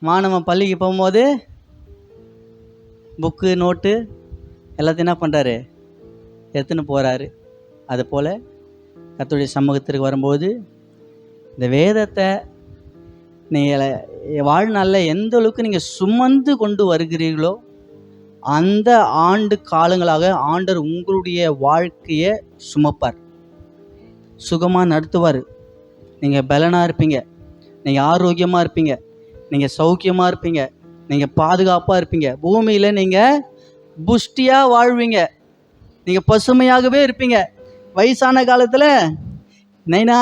மாணவன் பள்ளிக்கு போகும்போது புக்கு நோட்டு எல்லாத்தையும் என்ன பண்ணுறாரு, எடுத்துன்னு போகிறாரு. அதுபோல் கர்த்தருடைய சமூகத்திற்கு வரும்போது இந்த வேதத்தை நீங்கள் வாழ்நாளில் எந்த அளவுக்கு நீங்கள் சுமந்து கொண்டு வருகிறீர்களோ அந்த ஆண்டு காலங்களாக ஆண்டவர் உங்களுடைய வாழ்க்கையை சுமப்பார், சுகமாக நடத்துவார். நீங்கள் பலனாக இருப்பீங்க, நீங்கள் ஆரோக்கியமாக இருப்பீங்க, நீங்கள் சௌக்கியமாக இருப்பீங்க, நீங்கள் பாதுகாப்பாக இருப்பீங்க. பூமியில் நீங்கள் புஷ்டியாக வாழ்வீங்க, நீங்கள் பசுமையாகவே இருப்பீங்க. வயசான காலத்தில் நைனா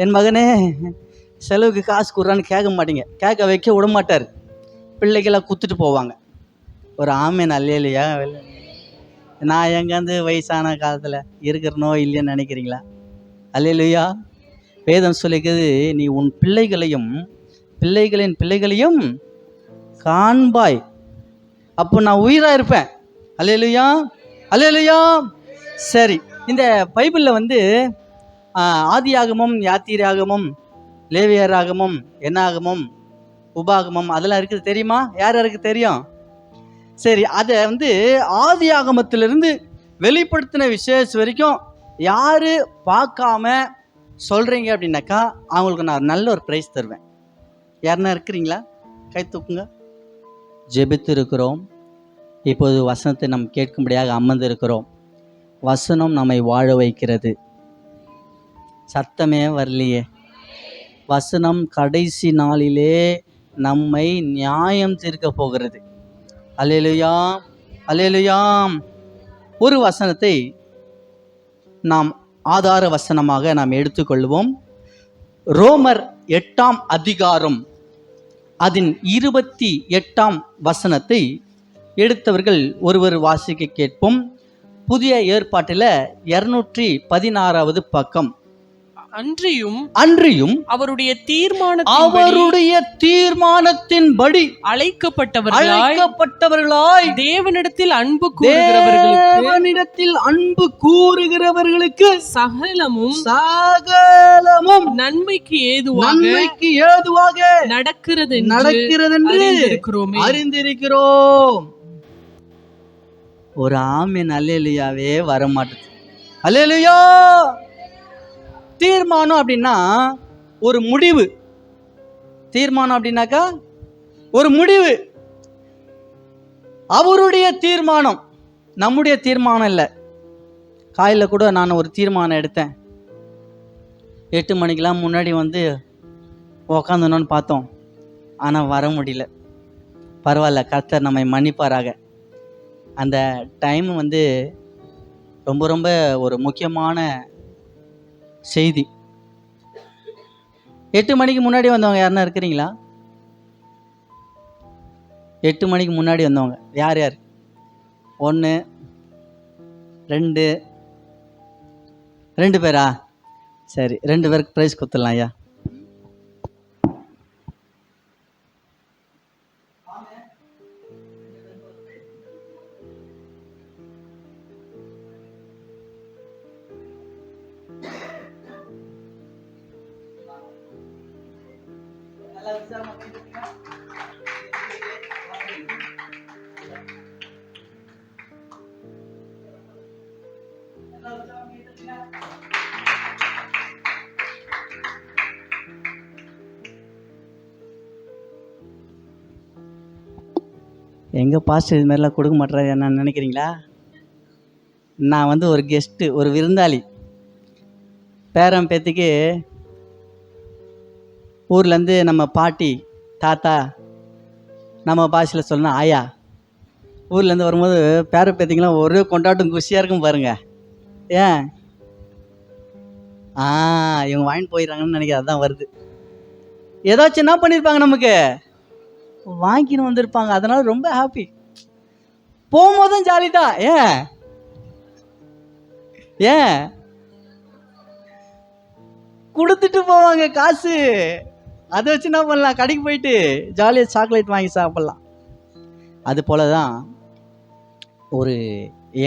என் மகனே செலவுக்கு காசு கொடுறான்னு கேட்க மாட்டீங்க, கேட்க வைக்க விட மாட்டார். பிள்ளைகளாக குத்துட்டு போவாங்க. ஒரு ஆமேன் அல்லையா? நான் எங்கேருந்து வயசான காலத்தில் இருக்கிறனோ இல்லைன்னு நினைக்கிறீங்களா? அல்லேலூயா. வேதம் சொல்லிக்கிறது, நீ உன் பிள்ளைகளையும் பிள்ளைகளின் பிள்ளைகளையும் காண்பாய், அப்போ நான் உயிராக இருப்பேன். அல்லேலூயா, அல்லேலூயா. சரி, இந்த பைபிளில் வந்து ஆதியாகமம், யாத்திராகமம், லேவியராகமம், என்னாகமம், உபாகமம் அதெல்லாம் இருக்குது தெரியுமா? யார் யாருக்கு தெரியும்? சரி, அதை வந்து ஆதியாகமத்திலிருந்து வெளிப்படுத்தின விசேஷம் வரைக்கும் யார் பார்க்காம சொல்கிறீங்க அப்படின்னாக்கா அவங்களுக்கு நான் நல்ல ஒரு ப்ரைஸ் தருவேன். யாருன்னா இருக்கிறீங்களா? கை தூக்குங்க. ஜெபித்து இருக்கிறோம். இப்போது வசனத்தை நம் கேட்கும்படியாக அமர்ந்து இருக்கிறோம். வசனம் நம்மை வாழ வைக்கிறது. சத்தமே வரலையே. வசனம் கடைசி நாளிலே நம்மை நியாயம் தீர்க்க போகிறது. அல்லேலூயா, அல்லேலூயா. ஒரு வசனத்தை நாம் ஆதார வசனமாக நாம் எடுத்துக்கொள்வோம். ரோமர் 8ஆம் அதிகாரம் அதன் 28ஆம் வசனத்தை எடுத்தவர்கள் ஒருவர் வாசிக்க கேட்போம். புதிய ஏற்பாட்டில் 216வது பக்கம். அன்றியும் அவருடைய தீர்மானத்தின்படி அழைக்கப்பட்டவர்களாய் தேவனிடத்தில் அன்பு கூறுகிறவர்களுக்கு சகலமும் நன்மைக்கு ஏதுவாக நடக்கிறது என்று அறிந்திருக்கிறோம். ஒரு ஆமீன் அல்லேலூயாவே வரமாட்டேது. அல்லேலூயா. தீர்மானம் அப்படின்னா ஒரு முடிவு. தீர்மானம் அப்படின்னாக்கா ஒரு முடிவு. அவருடைய தீர்மானம், நம்முடைய தீர்மானம் இல்லை. காலையில் கூட நான் ஒரு தீர்மானம் எடுத்தேன். 8 மணிக்கெலாம் முன்னாடி வந்து உக்காந்துனோன்னு பார்த்தோம், ஆனால் வர முடியல. பரவாயில்ல, கர்த்தர் நம்மை மன்னிப்பாராக. அந்த டைம் வந்து ரொம்ப ரொம்ப ஒரு முக்கியமான செய்தி. 8 மணிக்கு முன்னாடி வந்தவங்க யாருன்னா இருக்கிறீங்களா? 8 மணிக்கு முன்னாடி வந்தவங்க யார் யார்? 1 2 பேரா? சரி, 2 பேருக்கு ப்ரைஸ் கொடுத்துடலாம் ஐயா. எங்கள் பாஸ்டர் இது மாதிரிலாம் கொடுக்க மாட்டேறாரு என்னன்னு நினைக்கிறீங்களா? நான் வந்து ஒரு கெஸ்ட்டு, ஒரு விருந்தாளி. பேரன் பேத்திக்கு ஊர்லேருந்து நம்ம பாட்டி தாத்தா, நம்ம பாஷையில் சொல்லணும் ஆயா, ஊர்லேருந்து வரும்போது பேர பேத்திங்கெலாம் ஒரே கொண்டாட்டம் குஷியாக இருக்கும் பாருங்க. ஏன்? இவங்க வாங்கிட்டு போயிடுறாங்கன்னு நினைக்கிறேன், அதுதான் வருது. ஏதாச்சும் என்ன பண்ணியிருப்பாங்க, நமக்கு வாங்கின்னு வந்திருப்பாங்க. அதனால ரொம்ப ஹாப்பி. போகும்போதும் ஜாலி தான். ஏன் கொடுத்துட்டு போவாங்க காசு. அதை வச்சு என்ன பண்ணலாம், கடைக்கு போயிட்டு ஜாலியாக சாக்லேட் வாங்கி சாப்பிட்லாம். அது போல தான் ஒரு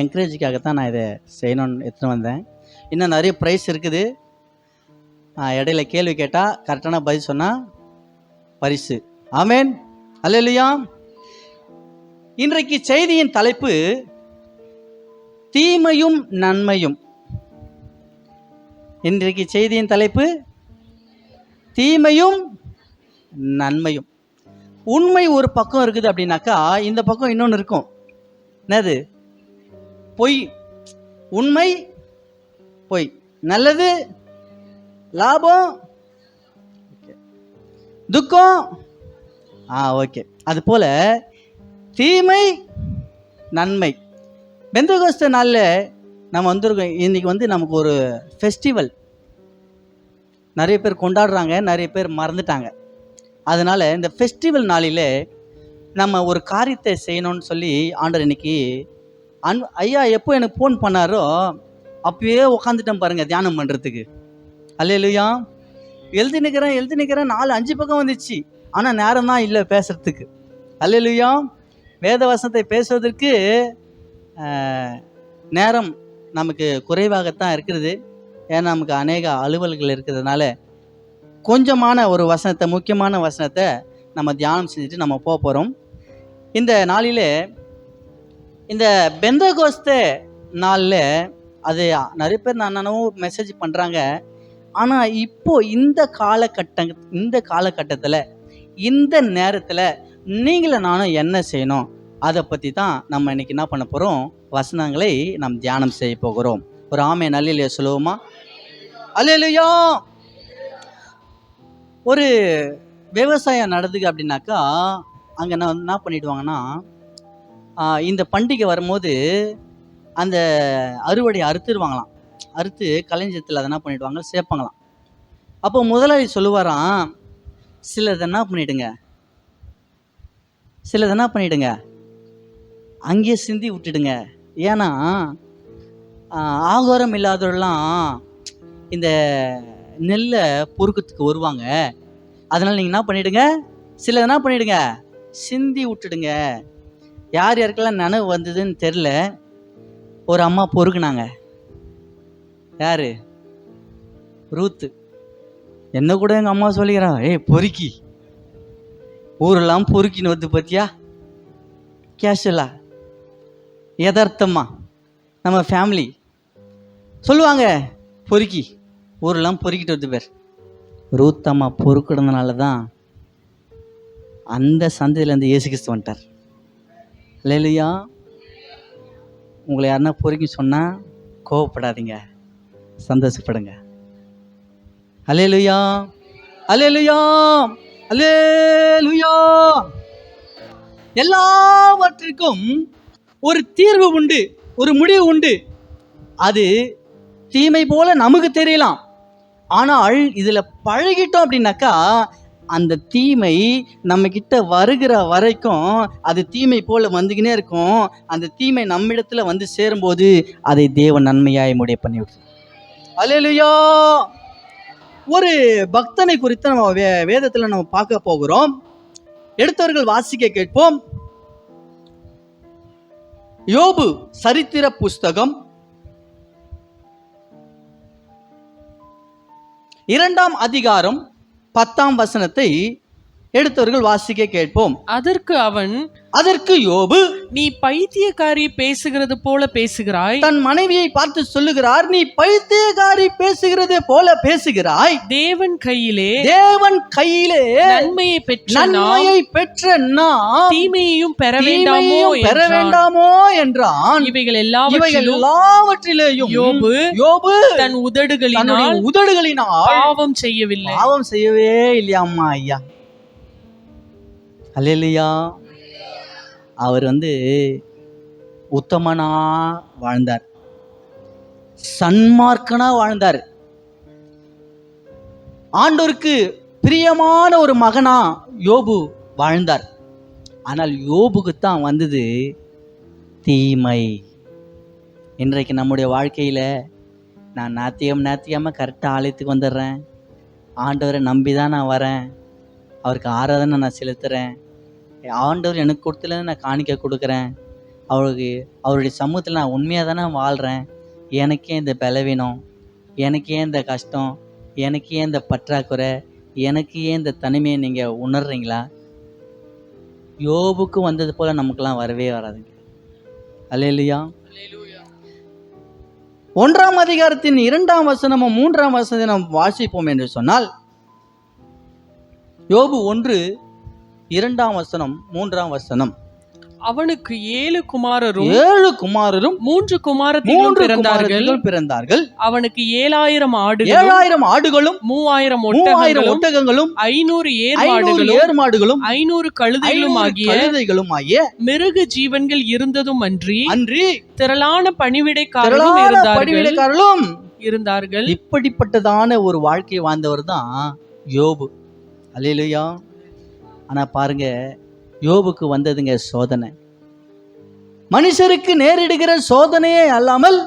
என்கரேஜுக்காகத்தான் நான் இதை செய்யணும்னு எடுத்துன்னு வந்தேன். இன்னும் நிறைய ப்ரைஸ் இருக்குது. இடையில கேள்வி கேட்டால் கரெக்டான பதில் சொன்னால் பரிசு. ஆமென். அல்லேலூயா. இன்றைக்கு செய்தியின் தலைப்பு தீமையும் நன்மையும். இன்றைக்கு செய்தியின் தலைப்பு தீமையும் நன்மையும். உண்மை ஒரு பக்கம் இருக்குது அப்படின்னாக்கா இந்த பக்கம் இன்னொன்று இருக்கும். என்னது? பொய். உண்மை பொய், நல்லது லாபம் துக்கம். ஓகே. அது போல தீமை நன்மை. பெந்தகோஸ்தே நாளில் நம்ம வந்திருக்கோம். இன்னைக்கு நமக்கு ஒரு ஃபெஸ்டிவல். நிறைய பேர் கொண்டாடுறாங்க, நிறைய பேர் மறந்துட்டாங்க. அதனால இந்த ஃபெஸ்டிவல் நாளில் நம்ம ஒரு காரியத்தை செய்யணும்னு சொல்லி ஆண்டவர் இன்னைக்கு ஐயா எப்போ எனக்கு ஃபோன் பண்ணாரோ அப்பயே உட்காந்துட்டேன் பாருங்க தியானம் பண்ணுறதுக்கு. அல்லேலூயா. எழுதி நிற்கிறேன் 4-5 பக்கம் வந்துச்சு. ஆனால் நேரம் தான் இல்லை பேசுறதுக்கு. அல்லேலூயா. வேத வசனத்தை பேசுவதற்கு நேரம் நமக்கு குறைவாகத்தான் இருக்கிறது. ஏன்னா நமக்கு அநேக அலுவல்கள் இருக்கிறதுனால கொஞ்சமான ஒரு வசனத்தை, முக்கியமான வசனத்தை நம்ம தியானம் செஞ்சுட்டு நம்ம போக போகிறோம். இந்த நாளில் இந்த பெந்தகோஸ்தே நாளில் அது நிறைய பேர் நானும் மெசேஜ் பண்ணுறாங்க. ஆனால் இப்போ இந்த காலகட்டத்தில் இந்த நேரத்தில் நீங்களும் நானும் என்ன செய்யணும் அதை பற்றி தான் நம்ம இன்னைக்கு என்ன பண்ண போகிறோம், வசனங்களை நாம் தியானம் செய்ய போகிறோம். ஒரு ஆமென் அல்லேலூயா சொல்லுவோமா? அல்லேலூயா. ஒரு விவசாயம் நடந்துக்கு அப்படின்னாக்கா அங்கே என்ன பண்ணிடுவாங்கன்னா இந்த பண்டிகை வரும்போது அந்த அறுவடையை அறுத்துடுவாங்களாம். அறுத்து களஞ்சியத்தில் அதை என்ன பண்ணிடுவாங்க, சேர்ப்பாங்களாம். அப்போ முதலாளி சொல்லுவாராம், சிலது என்ன பண்ணிடுங்க அங்கேயே சிந்தி விட்டுடுங்க. ஏன்னா ஆகாரம் இல்லாதவரெல்லாம் இந்த நெல்லை பொறுக்கிறதுக்கு வருவாங்க. அதனால் நீங்கள் என்ன பண்ணிடுங்க, சிலது என்ன பண்ணிடுங்க, சிந்தி விட்டுடுங்க. யார் யாருக்கெல்லாம் நினைவு வந்ததுன்னு தெரில. ஒரு அம்மா பொறுக்குனாங்க. யாரு? ரூத்து. என்ன கூட எங்கள் அம்மா சொல்லிக்கிறான், பொறுக்கி ஊரெல்லாம் பொறுக்கின்னு வந்து பார்த்தியா, கேஷுவலா யதார்த்தமா நம்ம ஃபேமிலி சொல்லுவாங்க, பொறுக்கி ஊரெல்லாம் பொறுக்கிட்டு வந்து பேர். ரூத்தம்மா பொறுக்கிடுறதுனால தான் அந்த சந்தையிலேருந்து இயேசு கிறிஸ்து வந்துட்டார். அல்லேலூயா. உங்களை யாருன்னா பொறுக்கி சொன்னால் கோவப்படாதீங்க, சந்தோஷப்படுங்க. அல்லேலூயா. அல்லேலூயா. அல்லேலூயா. எல்லாவற்றிற்கும் ஒரு தீர்வு உண்டு, ஒரு முடிவு உண்டு. அது தீமை போல நமக்கு தெரியலாம். ஆனால் இதில் பழகிட்டோம் அப்படின்னாக்கா அந்த தீமை நம்ம கிட்ட வருகிற வரைக்கும் அது தீமை போல வந்துக்கினே இருக்கும். அந்த தீமை நம்மிடத்துல வந்து சேரும்போது அதை தேவன் நன்மையாய் முடிய பண்ணிவிடும். அல்லேலூயா. ஒரு பக்தனை குறித்து நம்ம வேதத்துல நம்ம பார்க்க போகிறோம். எடுத்தவர்கள் வாசிக்க கேட்போம். யோபு சரித்திர புஸ்தகம் 2ஆம் அதிகாரம் 10ஆம் வசனத்தை எடுத்தவர்கள் வாசிக்க கேட்போம். அதற்கு யோபு, நீ பைத்தியக்காரி பேசுகிறது போல பேசுகிறாய். தன் மனைவியை பார்த்து சொல்லுகிறார், நீ பைத்தியக்காரி பேசுகிறது போல பேசுகிறாய். தேவன் கையிலே நன்மையை பெற்ற நாம் தீமையையும் பெற வேண்டாமோ என்றான். இவைகள் எல்லாவற்றிலேயும் யோபு தன் உதடுகளினால் பாவம் செய்யவே இல்லையாம்மா ஐயா. அல்லேலூயா. அவர் உத்தமனா வாழ்ந்தார், சன்மார்க்கனா வாழ்ந்தார், ஆண்டவருக்கு பிரியமான ஒரு மகனா யோபு வாழ்ந்தார். ஆனால் யோபுக்குத்தான் வந்தது தீமை. இன்றைக்கு நம்முடைய வாழ்க்கையில் நான் நாத்தியமாக கரெக்டாக ஆலயத்துக்கு வந்துடுறேன், ஆண்டவரை நம்பி தான் நான் வரேன், அவருக்கு ஆராதனை நான் செலுத்துகிறேன், ஆண்டவர் எனக்கு கொடுத்துல நான் காணிக்க கொடுக்குறேன், அவருடைய சமூகத்தில் நான் உண்மையாக தானே வாழ்கிறேன், எனக்கே இந்த பலவீனம், எனக்கே இந்த கஷ்டம், எனக்கே இந்த பற்றாக்குறை, எனக்கு ஏன் இந்த தனிமையை நீங்கள் உணர்றீங்களா? யோபுக்கு வந்தது போல நமக்கெல்லாம் வரவே வராதுங்க. அல்லேலூயா. 1ஆம் அதிகாரத்தின் 2ஆம் வசனமும் 3ஆம் வசனத்தை நாம் வாசிப்போம் என்று சொன்னால், யோபு 1 2ஆம் வசனம் 3ஆம் வசனம். அவனுக்கு 7 குமாரரும் 7 குமாரரும் 3 குமாரத்திகளும் பிறந்தார்கள். அவனுக்கு 7000 ஆடுகளும் 7000 ஆடுகளும் 3000 ஒட்டகங்களும் 500 500 ஏர்மாடுகளும் 500 கழுதைகளும் ஆகிய மிருக ஜீவன்கள் இருந்ததும் அன்றி திரளான பணிவிடைக்காரர்களும் இருந்தார்கள். இப்படிப்பட்டதான ஒரு வாழ்க்கையை வாழ்ந்தவர் தான் யோபு. அல்லேலூயா. ஆனா பாருங்க, யோபுக்கு வந்ததுங்க சோதனை. மனுஷருக்கு நேரிடுகிற சோதனையே அல்லாமல்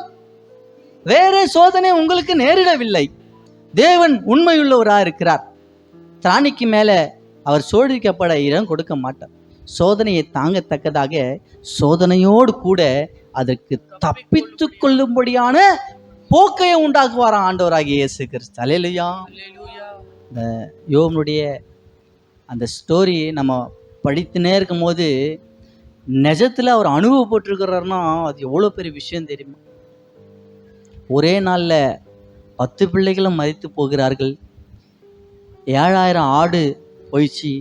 வேற சோதனை உங்களுக்கு நேரிடவில்லை. தேவன் உண்மையுள்ளவராக இருக்கிறார். திராணிக்கு மேல அவர் சோதிக்கப்பட இடம் கொடுக்க மாட்டார். சோதனையை தாங்கத்தக்கதாக சோதனையோடு கூட அதற்கு தப்பித்து கொள்ளும்படியான போக்கையை உண்டாக்குவாராம் ஆண்டவராகிய இயேசு கிறிஸ்து. அல்லேலூயா. இந்த யோபனுடைய அந்த ஸ்டோரி நம்ம படித்துனே இருக்கும் போது நிஜத்தில் அவர் அனுபவப்பட்டிருக்கிறாருன்னா அது எவ்வளோ பெரிய விஷயம் தெரியுமா? ஒரே நாளில் 10 பிள்ளைகளும் மரித்து போகிறார்கள். 7000 ஆடு போயிடுச்சு,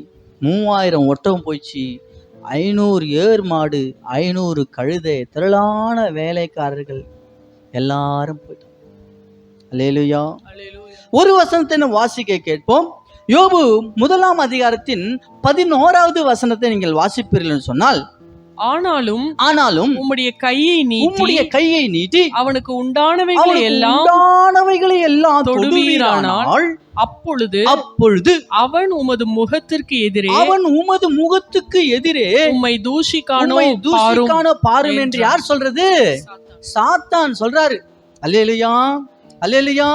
3000 ஒட்டகம் போயிடுச்சு, 500 ஏர் மாடு, 500 கழுதை, திரளான வேலைக்காரர்கள் எல்லாரும் போயிட்டாங்க. அல்லேலூயா. ஒரு வசனத்தை நம்ம வாசிக்க கேட்போம். யோபு 1ஆம் அதிகாரத்தின் 11வது வசனத்தை நீங்கள் வாசிப்பீர்கள் சொன்னால், ஆனாலும் உம்முடைய கையை நீட்டி அவனுக்கு உண்டானவைகளை எல்லாம் தொடுவீரானால் அப்பொழுது அவன் உமது முகத்திற்கு எதிரே உம்மை தூஷிக்கானோ பாரும் என்று யார் சொல்றது? சாத்தான் சொல்றாரு. அல்லேலூயா. அல்லேலூயா.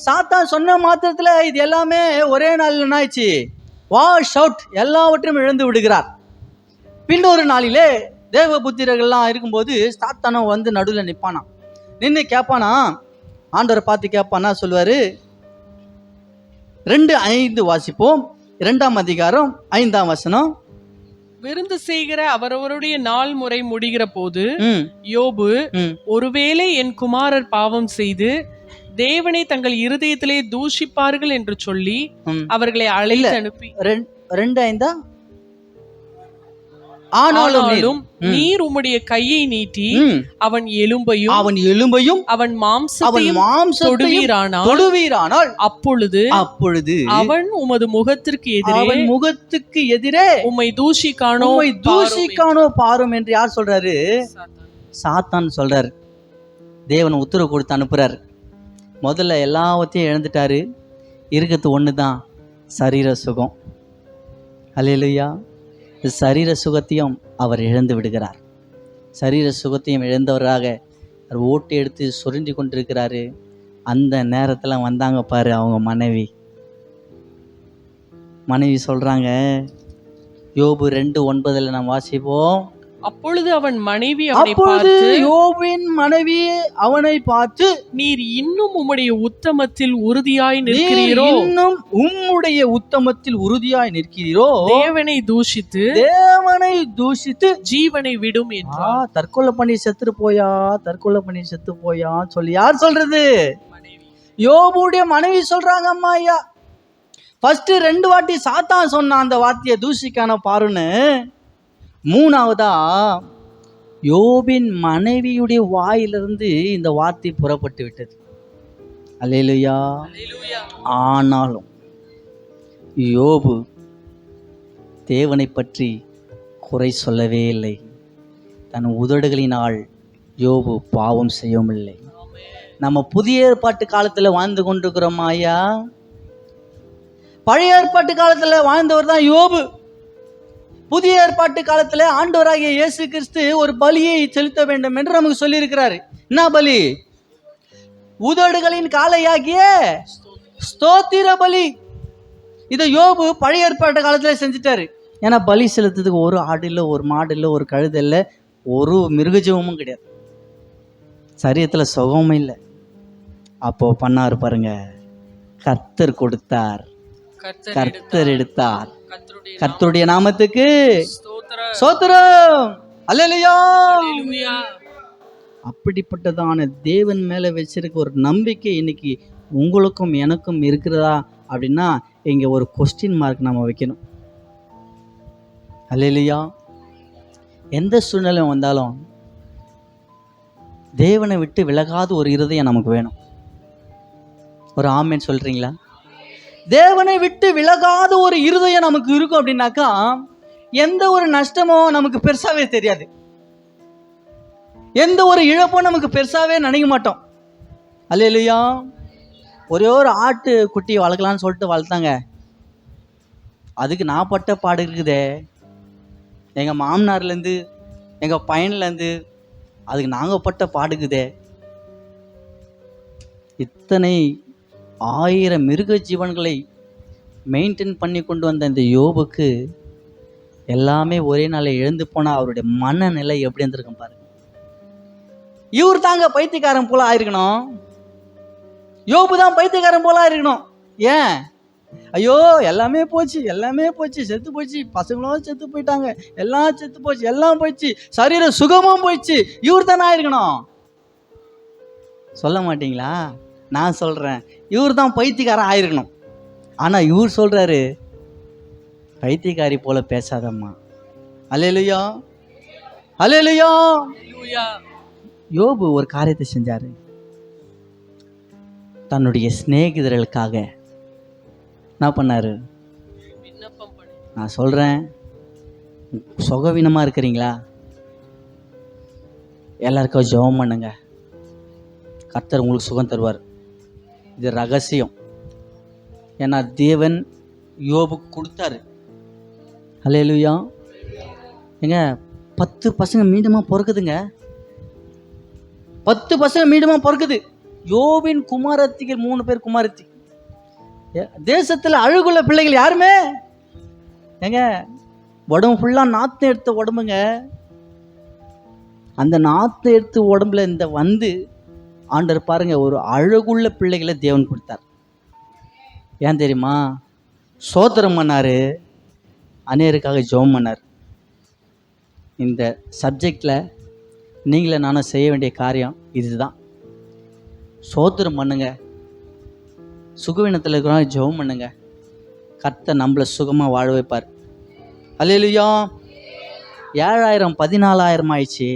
சாத்தான் சொன்ன மாத்திரத்துல இது எல்லாமே ஒரே நாளில் என்ன ஆயிடுச்சு? வாஷ் அவுட், எல்லாவற்றையும் இழந்து விடுகிறார். பின்னொரு நாளிலே தேவ புத்திரர்கள்லாம் இருக்கும்போது சாத்தானோ வந்து நடுவில் நிற்பானா, நின்று கேட்பானா, ஆண்டவரை பார்த்து கேட்பானா, சொல்வாரு. 2:5 வாசிப்போம். 2ஆம் அதிகாரம் 5ஆம் வசனம். விருந்து செய்கிற அவரவருடைய நாள் முறை முடிகிற போது யோபு, ஒருவேளை என் குமாரர் பாவம் செய்து தேவனை தங்கள் இருதயத்திலே தூஷிப்பார்கள் என்று சொல்லி அவர்களை அழைத்து அனுப்பி 2:5. ஆனாலும் நீர் உம்முடைய கையை நீட்டி அவன் எலும்பையும் அவன் மாம்சத்தையும் தொடுவீரானால் அப்பொழுது அவன் உமது முகத்திற்கு எதிரே உம்மை தூஷிக்கானோ பாரும் என்று யார் சொல்றாரு? சாத்தான் சொல்றாரு. தேவன் உத்தரவு கொடுத்து அனுப்புறாரு. முதல்ல எல்லாவற்றையும் இழந்துட்டாரு. இருக்கிறது ஒன்று தான், சரீர சுகம். அல்லேலூயா. சரீர சுகத்தையும் அவர் இழந்து விடுகிறார். சரீர சுகத்தையும் இழந்தவராக அவர் ஓட்டி எடுத்து சுருண்டி கொண்டிருக்கிறாரு. அந்த நேரத்தில் வந்தாங்க பாரு அவங்க மனைவி சொல்கிறாங்க. யோபு 2:9 நாம் வாசிப்போம். அப்பொழுது அவன் மனைவி அவனை பார்த்து, யோபின் மனைவி அவனை பார்த்து, நீர் இன்னும் உம்முடைய உத்தமத்தில் உறுதியாய் நிற்கிறீரோ? இன்னும் உம்முடைய உத்தமத்தில் உறுதியாய் நிற்கிறீரோ? தேவனை தூஷித்து ஜீவனை விடும் என்றார். தற்கொலை பண்ணி செத்து போயா சொல்லி யார் சொல்றது? யோபுடைய மனைவி சொல்றாங்க. அம்மா ஐயா, ஃபர்ஸ்ட் 2 வாட்டி சாத்தான் சொன்ன அந்த வார்த்தையை தூஷிக்கான பாருன்னு, 3ஆவதா யோபின் மனைவியுடைய வாயிலிருந்து இந்த வார்த்தை புறப்பட்டு விட்டது. அல்லேலூயா. ஆனாலும் யோபு தேவனை பற்றி குறை சொல்லவே இல்லை. தன் உதடுகளினால் யோபு பாவம் செய்யவும் இல்லை. நம்ம புதிய ஏற்பாட்டு காலத்தில் வாழ்ந்து கொண்டிருக்கிறோம் ஐயா. பழைய ஏற்பாட்டு காலத்தில் வாழ்ந்தவர் தான் யோபு. புதிய ஏற்பாட்டு காலத்துல ஆண்டவராகிய இயேசு கிறிஸ்து ஒரு பலியை செலுத்த வேண்டும் என்று நமக்கு சொல்லியிருக்கிறாரு. என்ன பலி? உதடுகளின் காளையாகிய ஸ்தோத்திர பலி. இதை யோபு பழைய ஏற்பாட்டு காலத்துல செஞ்சுட்டாரு. ஏன்னா பலி செலுத்துறதுக்கு ஒரு ஆடு இல்லை, ஒரு மாடு இல்லை, ஒரு கழுதை இல்லை, ஒரு மிருகஜீவமும் கிடையாது, சரீரத்துல சுகமும் இல்லை. அப்போ பண்ணாரு பாருங்க, கர்த்தர் கொடுத்தார், கர்த்தர் எடுத்தார். கர்த்தருடைய நாமத்துக்கு ஸ்தோத்திரம். ஸ்தோத்திரம். அல்லேலூயா. ஹல்லேலூயா. அப்படிப்பட்டதான தேவன் மேலே வச்சிருக்க ஒரு நம்பிக்கை இன்னைக்கு உங்களுக்கும் எனக்கும் இருக்கிறதா அப்படின்னா இங்கே ஒரு கொஸ்டின் மார்க் நம்ம வைக்கணும். அல்லேலூயா. எந்த சூழ்நிலை வந்தாலும் தேவனை விட்டு விலகாத ஒரு இருதயம் நமக்கு வேணும். ஒரு ஆமென் சொல்றீங்களா? தேவனை விட்டு விலகாத ஒரு இருதயம் நமக்கு இருக்கும் அப்படின்னாக்கா எந்த ஒரு நஷ்டமோ நமக்கு பெருசாவே தெரியாது, எந்த ஒரு இழப்பும் நமக்கு பெருசாவே நினைக்க மாட்டோம். அல்லேலூயா. ஒரே ஒரு ஆட்டு குட்டியை வளர்க்கலான்னு சொல்லிட்டு வளர்த்தாங்க. அதுக்கு நான் பட்ட பாடு இருக்குதே, எங்கள் மாமனார்லேருந்து எங்கள் பையன்லேருந்து அதுக்கு நாங்கள் பட்ட பாடுக்குதே. இத்தனை 1000 மிருக ஜீவன்களை மெயின்டைன் பண்ணி கொண்டு வந்த இந்த யோபுக்கு எல்லாமே ஒரே நாளில் எழுந்து போனால் அவருடைய மனநிலை எப்படி இருந்திருக்கும் பாருங்க. இவர் தாங்க பைத்தியக்காரன் போல ஆயிருக்கணும், யோபு தான் பைத்தியக்காரன் போல ஆயிருக்கணும். ஏன்? ஐயோ எல்லாமே போச்சு, எல்லாமே போச்சு, செத்து போச்சு, பசங்களும் செத்து போயிட்டாங்க, எல்லாம் செத்து போச்சு, எல்லாம் போயிடுச்சு, சரீர சுகமும் போயிடுச்சு, இவர் தானே ஆயிருக்கணும். சொல்ல மாட்டீங்களா? நான் சொல்றேன், இவர் தான் பைத்தியக்காரன் ஆயிருக்கணும். ஆனா இவர் சொல்றாரு, பைத்தியக்காரி போல பேசாதம்மா. அல்லேலூயா. அல்லேலூயா. ஹல்லேலூயா. யோபு ஒரு காரியத்தை செஞ்சாரு. தன்னுடைய சிநேகிதர்களுக்காக என்ன பண்ணாரு? விண்ணப்பம் பண்ணு. நான் சொல்றேன், சுகவீனமா இருக்கிறீங்களா? எல்லாருக்கும் ஜெபம் பண்ணுங்க, கர்த்தர் உங்களுக்கு சுகம் தருவார். இது ரகசியம். ஏன்னா தேவன் யோபுக்கு கொடுத்தாரு. அல்லேலூயா. ஏங்க 10 பசங்க மீண்டுமா பிறக்குதுங்க, 10 பசங்க மீண்டுமா பிறக்குது. யோபின் குமாரத்திகள் 3 பேர் குமாரத்தி. தேசத்துல அழகுள்ள பிள்ளைகள் யாருமே ஏங்க உடம்பு ஃபுல்லா நாத்து எடுத்த உடம்புங்க. அந்த நாத்து எடுத்து உடம்புல இந்த வந்து ஆண்டவர் பாருங்க ஒரு அழகுள்ள பிள்ளைகளை தேவன் கொடுத்தார். ஏன் தெரியுமா? சோத்திரம் பண்ணாரு, அநேருக்காக ஜெபம் பண்ணார். இந்த சப்ஜெக்டில் நீங்களே நானும் செய்ய வேண்டிய காரியம் இதுதான். சோத்திரம் பண்ணுங்க, சுகவீனத்தில் இருக்கிறவங்க ஜெபம் பண்ணுங்க, கர்த்தர் நம்மளை சுகமாக வாழ வைப்பார். அல்லேலூயா. 7000 14,000 ஆயிடுச்சு,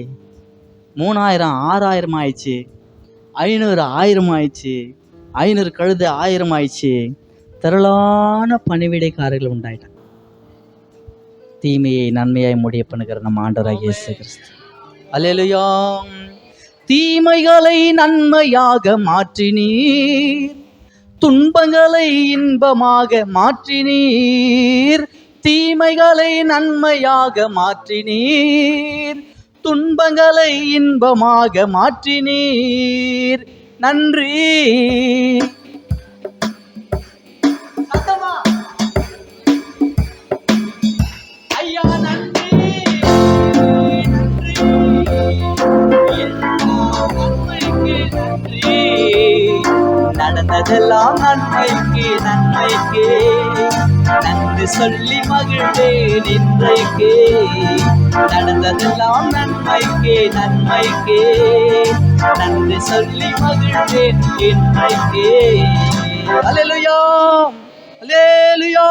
3000 6000 ஆயிடுச்சு, 500 1000 ஆயிடுச்சு, 500 கழுது 1000 ஆயிடுச்சு. திரளான பணிவிடைக்காரர்கள் உண்டாயிட்டாங்க. தீமையை நன்மையாய் முடிய பண்ணுகிற நம்ம ஆண்டவராகிய இயேசு கிறிஸ்து. அல்லேலூயா. தீமைகளை நன்மையாக மாற்றினீர், துன்பங்களை இன்பமாக மாற்றினீர். தீமைகளை நன்மையாக மாற்றினீர், துன்பங்களை இன்பமாக மாற்றினீர். நன்றி. ஐயா நன்றி, நன்றி, நன்மைக்கு நன்றி. நடந்ததெல்லாம் நன்மைக்கு, நன்மைக்கு நன்றி சொல்லி மகிழ்ந்தேன் இன்றைக்கு. நடந்ததெல்லாம் நன்மைக்கு, நன்மைக்கு நன்றி சொல்லி மகிழ்ந்தேன் இன்றைக்கு. அல்லேலூயா. அல்லேலூயா.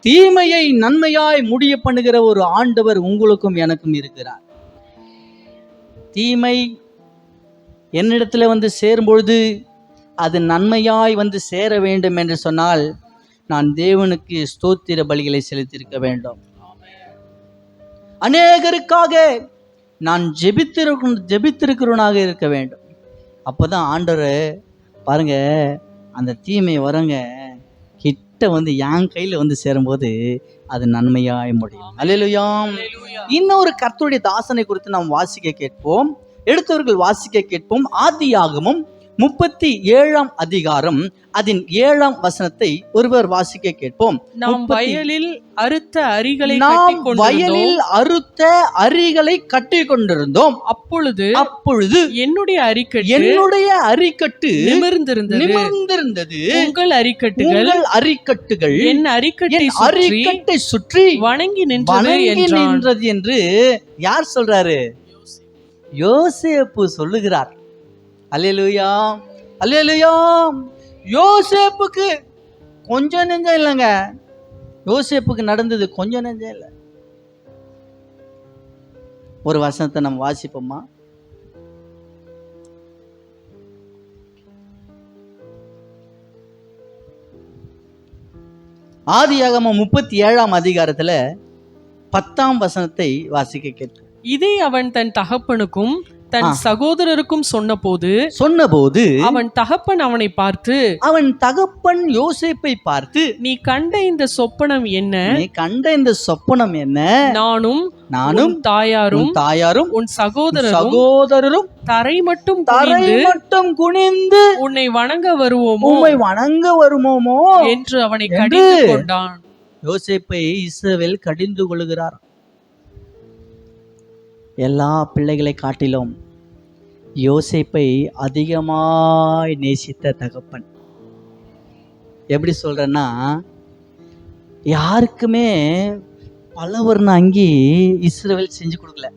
தீமையை நன்மையாய் முடிய பண்ணுகிற ஒரு ஆண்டவர் உங்களுக்கும் எனக்கும் இருக்கிறார். தீமை என்னிடத்துல வந்து சேரும்பொழுது அது நன்மையாய் வந்து சேர வேண்டும் என்று சொன்னால் நான் தேவனுக்கு ஸ்தோத்திர பலிகளை செலுத்தியிருக்க வேண்டும். அநேகருக்காக நான் ஜெபித்திருக்கிறவனாக இருக்க வேண்டும். அப்போதான் ஆண்டவர் பாருங்க, அந்த தீமை வரங்க கிட்ட வந்து என் கையில் வந்து சேரும்போது அது நன்மையாய் முடியும். அல்லேலூயா. இன்னொரு கர்த்தருடைய தாசனை குறித்து நாம் வாசிக்க கேட்போம், எடுத்தவர்கள் வாசிக்க கேட்போம். ஆதியாகமம் 37 அதிகாரம் அதன் 7 வசனத்தை ஒருவர் வாசிக்க கேட்போம். நாம் வயலில் அறுத்த அரிகளை நாம் வயலில் அறுத்த அரிகளை கட்டி கொண்டிருந்தோம். அப்பொழுது என்னுடைய அரிக்கட்டு நிமிர்ந்திருந்தது. உங்கள் அரிக்கட்டுகள் என் அரிக்கட்டை சுற்றி வணங்கி நின்றது என்று யார் சொல்றாரு? யோசேப்பு சொல்லுகிறார். அல்லேலூயா, அல்லேலூயா. யோசேப்புக்கு கொஞ்சம் நெஞ்சம் இல்லைங்க. யோசேப்புக்கு நடந்தது கொஞ்சம் நெஞ்சம் இல்லை. ஒரு வசனத்தை நம்ம வாசிப்போமா? ஆதியாகமம் 37 அதிகாரத்துல 10 வசனத்தை வாசிக்க கேட்போம். இதை அவன் தன் தகப்பனுக்கும் தன் சகோதரருக்கும் சொன்னபோது அவன் தகப்பன் அவனை பார்த்து, அவன் தகப்பன் யோசேப்பை பார்த்து, நீ கண்ட இந்த சொப்பனம் என்ன? நானும் தாயாரும் உன் சகோதரரும் தரை மட்டும் குனிந்து உன்னை வணங்க வருவோமோ என்று அவனை கடிந்து கொண்டான். யோசேப்பை இஸ்ரவேல் கடிந்து கொள்கிறார். எல்லா பிள்ளைகளை காட்டிலும் யோசேப்பை அதிகமாய் நேசித்த தகப்பன். எப்படி சொல்றேன்னா, யாருக்குமே பலவர்ண அங்கி இஸ்ரவேல் செஞ்சு கொடுக்கல.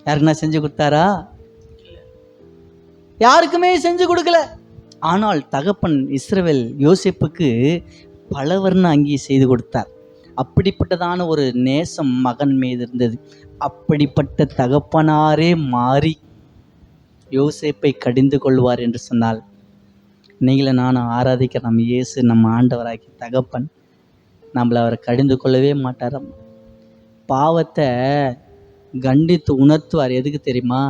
யாருக்குன்னா செஞ்சு கொடுத்தாரா? யாருக்குமே செஞ்சு கொடுக்கல. ஆனால் தகப்பன் இஸ்ரவேல் யோசேப்புக்கு பலவர்ண அங்கி செய்து கொடுத்தார். அப்படிப்பட்டதான ஒரு நேசம் மகன் மீது இருந்தது. அப்படிப்பட்ட தகப்பனாரே மாறி யோசேப்பை கடிந்து கொள்வார் என்று சொன்னால், நீங்களும் நானும் ஆராதிக்கிற நம்ம இயேசு, நம்ம ஆண்டவராகி தகப்பன் நம்மளை அவரை கடிந்து கொள்ளவே மாட்டார். பாவத்தை கண்டித்து உணர்த்துவார். எதுக்கு தெரியுமா?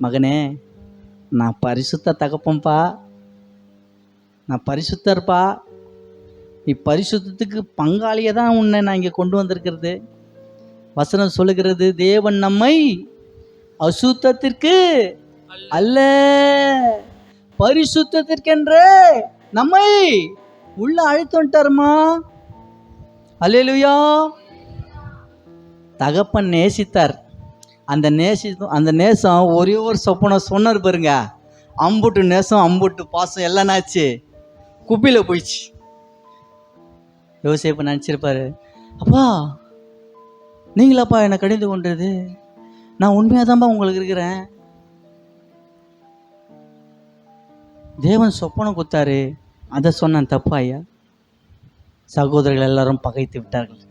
மகனே, நான் பரிசுத்த தகப்பன்பா, நான் பரிசுத்தர்ப்பா, நீ பரிசுத்தத்துக்கு பங்காளியை தான் உன்னை நான் இங்கே கொண்டு வந்திருக்கிறது. வசனம் சொல்லுகிறது, தேவன் நம்மை அசுத்தத்திற்கு அல்ல பரிசுத்தத்திற்கென்று நம்மை உள்ள அழைத்து வந்துட்டாருமா. அல்லேலூயா. தகப்பன் நேசித்தார். அந்த நேசம் ஒரே ஒரு சொப்பனம் சொன்னார் பாருங்க. அம்புட்டு நேசம், அம்புட்டு பாசம் எல்லாம் ஆச்சு, குப்பியில் போயிடுச்சு. யோசேப்பு நினச்சிருப்பாரு, அப்பா நீங்களாப்பா என்னை கடிந்து கொண்டது, நான் உண்மையாக தான்ப்பா உங்களுக்கு இருக்கிறேன். தேவன் சொப்பனம் கொடுத்தாரு, அதை சொன்னேன் தப்பா ஐயா? சகோதரர்கள் எல்லாரும் பகைத்து விட்டார்கள்.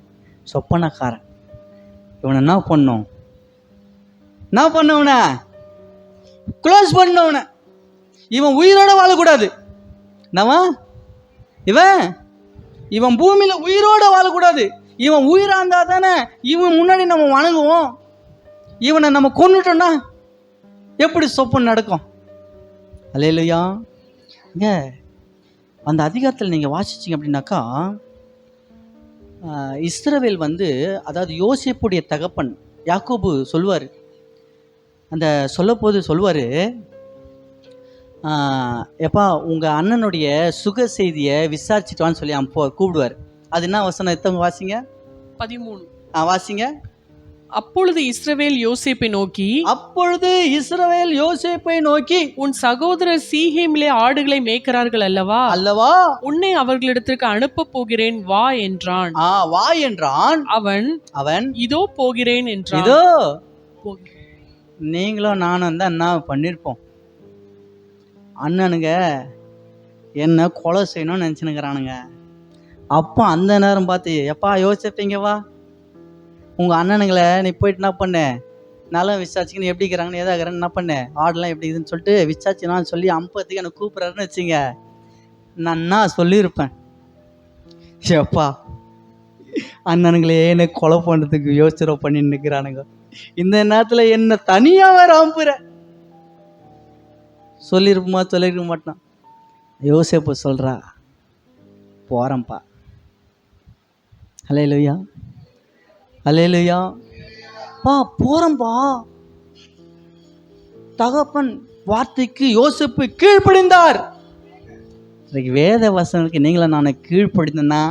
சொப்பனக்காரன் இவனை என்ன பண்ணோம்? என்ன பண்ணவன க்ளோஸ் பண்ணவன. இவன் உயிரோட வாழக்கூடாது. இவன் பூமியில உயிரோட வாழக்கூடாது. இவன் உயிரா இருந்தா தானே இவன் முன்னாடி நம்ம வணங்குவோம். இவனை நம்ம கொன்னுட்டோம்னா எப்படி சொப்பன் நடக்கும்? அல்லேலூயா. அந்த அதிகாரத்தில் நீங்கள் வாசிச்சிங்க அப்படின்னாக்கா, இஸ்ரவேல் அதாவது யோசேப்புடைய தகப்பன் யாக்கோபு சொல்லுவார். அந்த சொல்லுவார், எப்பா உங்கள் அண்ணனுடைய சுக செய்தியை விசாரிச்சுட்டு வான்னு சொல்லி கூப்பிடுவார். அது என்ன வசனம்? எத்தவங்க வாசிங்க? 13. வாசிங்க. அப்பொழுது இஸ்ரவேல் யோசேப்பை நோக்கி உன் சகோதரர் சீகேமிலே ஆடுகளை மேய்க்கிறார்கள் அல்லவா, உன்னை அவர்களிடத்திற்கு அனுப்ப போகிறேன், வா என்றான். அவன் இதோ போகிறேன் என்றான். இதோ நீங்களும் நானும் தான் என்ன பண்ணிருப்போம்? அண்ணனுங்க என்ன கொலை செய்யணும்னு நினச்சினுக்கிறானுங்க. அப்போ அந்த நேரம் பார்த்து, எப்பா யோசிப்பீங்க, வா உங்கள் அண்ணனுங்களை நீ போயிட்டு என்ன பண்ண, நல்லா விசாரிச்சுக்கின்னு எப்படி இருக்கிறாங்கன்னு, எதாகிறான்னு என்ன பண்ண, ஆடெல்லாம் எப்படி இதுன்னு சொல்லிட்டு விசாரிச்சுனான்னு சொல்லி அம்பத்துக்கு எனக்கு கூப்பிட்றாருன்னு வச்சுங்க, நான் என்ன சொல்லியிருப்பேன்? எப்பா அண்ணனுங்களே என்ன கொலை பண்ணுறதுக்கு யோசனை பண்ணி நிற்கிறானுங்க, இந்த நேரத்தில் என்ன தனியாக வேற அம்புற சொல்லியிருக்க மாட்டான். யோசேப்பு சொல்கிறா, போகிறேன்ப்பா. அல்லேலூயா, அல்லேலூயா. பா போகிறேன்ப்பா. தகப்பன் வார்த்தைக்கு யோசேப்பு கீழ்ப்படிந்தார். இன்னைக்கு வேத வசனத்துக்கு நீங்கள நானே கீழ்ப்படிந்தனா